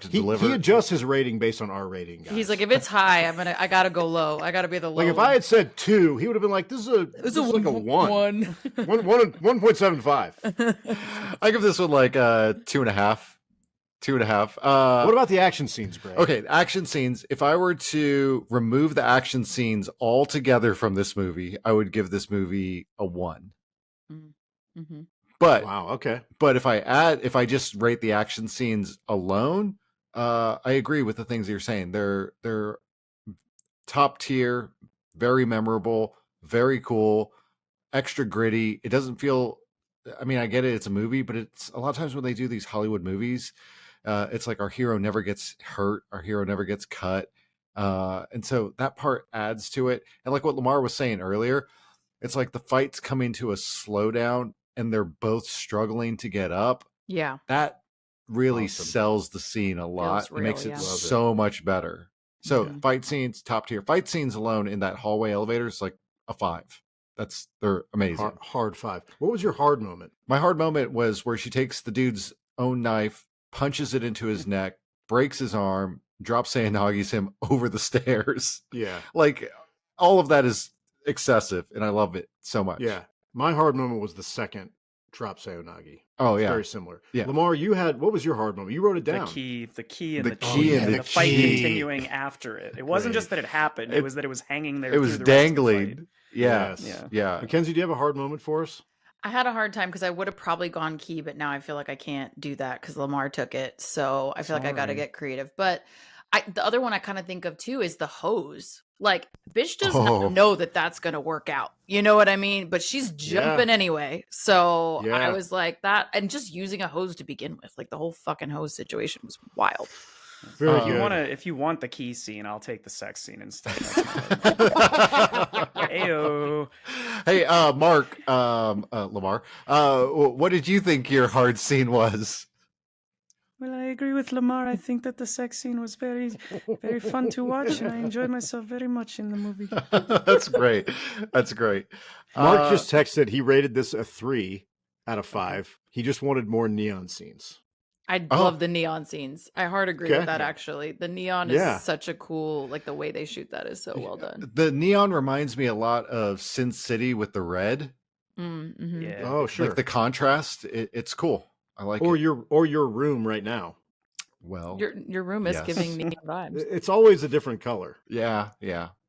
to deliver. He adjusts his rating based on our rating, guys. He's like, if it's high, I gotta go low. I gotta be the low. Like if I had said 2, he would have been like, this is like a 1. 1.75. I give this one like 2.5. 2.5. What about the action scenes, Greg? Okay, action scenes. If I were to remove the action scenes altogether from this movie, I would give this movie a 1. Mm-hmm. But wow, okay. But if I just rate the action scenes alone, I agree with the things you're saying. They're top tier, very memorable, very cool, extra gritty. It doesn't feel. I mean, I get it; it's a movie, but it's a lot of times when they do these Hollywood movies, it's like our hero never gets hurt, our hero never gets cut, and so that part adds to it. And like what Lamar was saying earlier, it's like the fights coming to a slowdown. And they're both struggling to get up. Yeah. That really sells the scene a lot. It makes it so much better. So fight scenes, top tier. Fight scenes alone in that hallway elevator is like a 5. They're amazing. Hard 5. What was your hard moment? My hard moment was where she takes the dude's own knife, punches it into his neck, breaks his arm, drops Sayanagi's him over the stairs. Yeah. Like all of that is excessive and I love it so much. Yeah. My hard moment was the second drop Sayonagi. Oh, it's very similar. Yeah. Lamar, what was your hard moment? You wrote it down. The key and the fight continuing after it. It wasn't just that it happened. It was that it was hanging there. It was dangling. Yeah. Mackenzie, do you have a hard moment for us? I had a hard time because I would have probably gone key, but now I feel like I can't do that because Lamar took it. So I feel like I got to get creative. But the other one I kind of think of too is the hose. Like, bitch does not know that that's going to work out. You know what I mean? But she's jumping anyway. So I was like that. And just using a hose to begin with. Like, the whole fucking hose situation was wild. Very If good. you want the key scene, I'll take the sex scene instead. Ayo. Hey, Mark, Lamar, what did you think your hard scene was? Well, I agree with Lamar. I think that the sex scene was very, very fun to watch, and I enjoyed myself very much in the movie. That's great. That's great. Mark just texted. He rated this a 3 out of 5. He just wanted more neon scenes. I love the neon scenes. I hard agree with that, actually. The neon is such a cool, like the way they shoot that is so well done. The neon reminds me a lot of Sin City with the red. Mm-hmm. Yeah. Oh, sure. Like the contrast, it's cool. I like it. Or your room right now. Well, your room is giving neon vibes. It's always a different color. Yeah.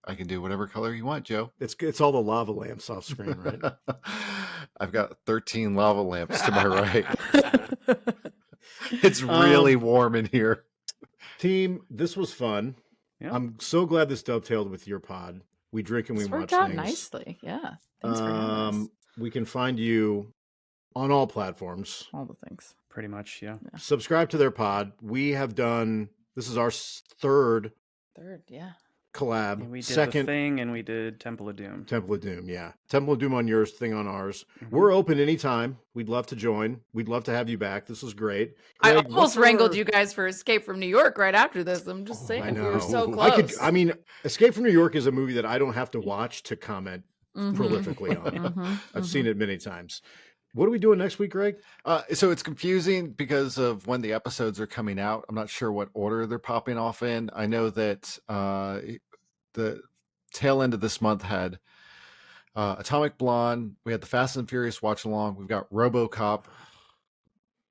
I can do whatever color you want, Joe. It's all the lava lamps off screen, right? I've got 13 lava lamps to my right. It's really warm in here. Team, this was fun. Yeah. I'm so glad this dovetailed with your pod. We drink and we watch things. Nicely. Yeah. Thanks for having us. We can find you on all platforms. All the things. Pretty much, yeah. Subscribe to their pod. We have done, this is our third, collab. And we did The Thing, and we did Temple of Doom. Temple of Doom, yeah. Temple of Doom on yours, Thing on ours. Mm-hmm. We're open anytime. We'd love to join. We'd love to have you back. This was great. Greg, I almost wrangled you guys for Escape from New York right after this. I'm just saying, we were so close. Escape from New York is a movie that I don't have to watch to comment prolifically on. I've seen it many times. What are we doing next week, Greg? So it's confusing because of when the episodes are coming out. I'm not sure what order they're popping off in. I know that the tail end of this month had Atomic Blonde. We had the Fast and Furious watch along. We've got RoboCop,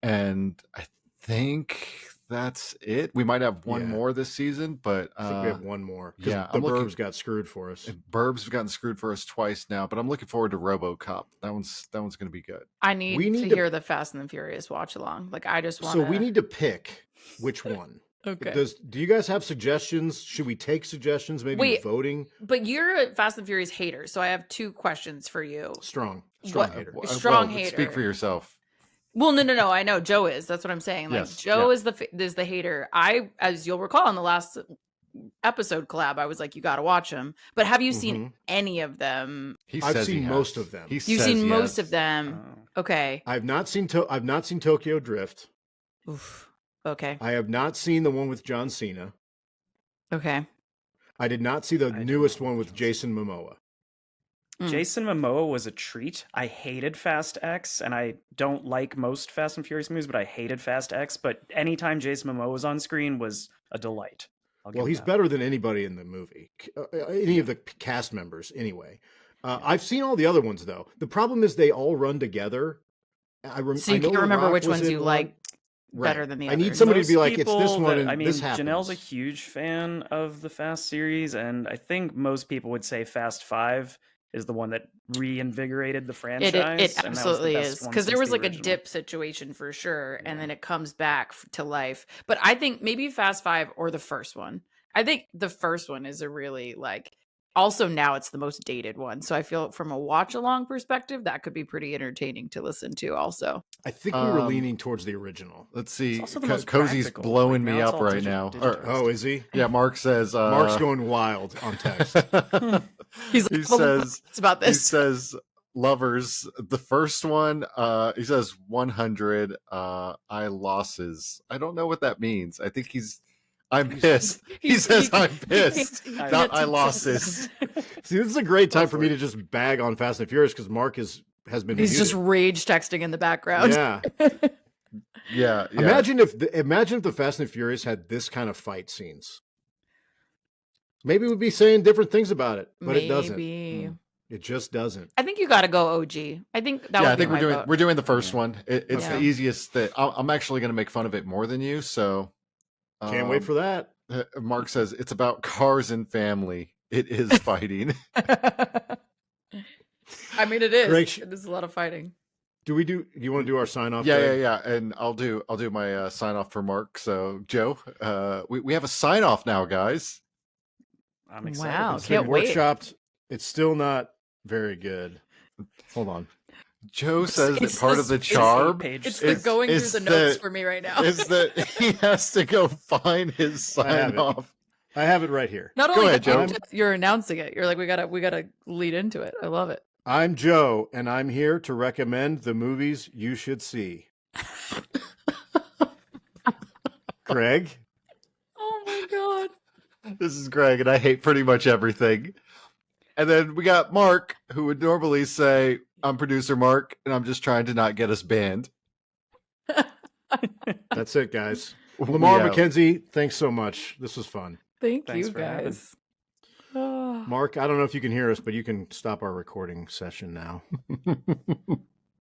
and I think that's it. We might have one more this season, but I think we have one more. Yeah, the Burbs got screwed for us. Burbs have gotten screwed for us twice now, but I'm looking forward to RoboCop. That one's going to be good. I need to hear the Fast and the Furious watch along. Like I just want. So we need to pick which one. Okay. Do you guys have suggestions? Should we take suggestions? Maybe voting? But you're a Fast and Furious hater, so I have 2 questions for you. Strong hater. Strong hater. Speak for yourself. Well, no. I know Joe is. That's what I'm saying. Like Joe is the hater. I, as you'll recall, in the last episode collab, I was like, you got to watch them. But have you seen any of them? I've seen most of them. You've seen most of them. Okay. I've not seen Tokyo Drift. Oof. Okay. I have not seen the one with John Cena. Okay. I did not see the newest one with Jason Momoa. Jason Momoa was a treat. I hated Fast X, and I don't like most Fast and Furious movies, but I hated Fast X. But anytime Jason Momoa was on screen was a delight. Well, he's better than anybody in the movie. Any of the cast members, anyway. I've seen all the other ones, though. The problem is they all run together. So you can't remember which ones you like better than the others. I need somebody to be like, it's this one and this happens. Janelle's a huge fan of the Fast series, and I think most people would say Fast 5 is the one that reinvigorated the franchise. It absolutely is, because there was like a dip situation for sure, and then it comes back to life. But I think maybe Fast 5 or the first one. I think the first one is a really also now it's the most dated one. So I feel from a watch along perspective, that could be pretty entertaining to listen to also. I think we were leaning towards the original. Let's see. Cozy's blowing me up right now. Oh, is he? Yeah, Mark says... Mark's going wild on text. He says, it's about this. He says, Lovers, the first one, he says 100 I losses. I don't know what that means. I think I'm pissed. He says I'm pissed, not I losses. See, this is a great time for me to just bag on Fast and Furious because Mark has been. He's just rage texting in the background. Yeah. Yeah. Imagine if the Fast and Furious had this kind of fight scenes. Maybe we'd be saying different things about it, but it doesn't. It just doesn't. I think you got to go OG. I think that. Yeah, I think we're doing the first one. It's the easiest. I'm actually going to make fun of it more than you. So. Can't wait for that. Mark says it's about cars and family. It is fighting. I mean, it is. Greg, it is a lot of fighting. Do you want to do our sign off? Yeah. And I'll do my sign off for Mark. So Joe, we have a sign off now, guys. I'm excited. Wow, can't wait. Workshopped. It's still not very good. Hold on. Joe says that It's part the of the space charm It's the going through the notes for me right now. is that he has to go find his sign off. I have it right here. Not Go only ahead, Joe. you're announcing it. You're like, we gotta lead into it. I love it. I'm Joe, and I'm here to recommend the movies you should see. Greg? Oh my god. This is Greg, and I hate pretty much everything. And then we got Mark, who would normally say, I'm producer Mark, and I'm just trying to not get us banned. That's it, guys. Lamar McKenzie, thanks so much. This was fun. Thanks you, guys. Mark, I don't know if you can hear us, but you can stop our recording session now.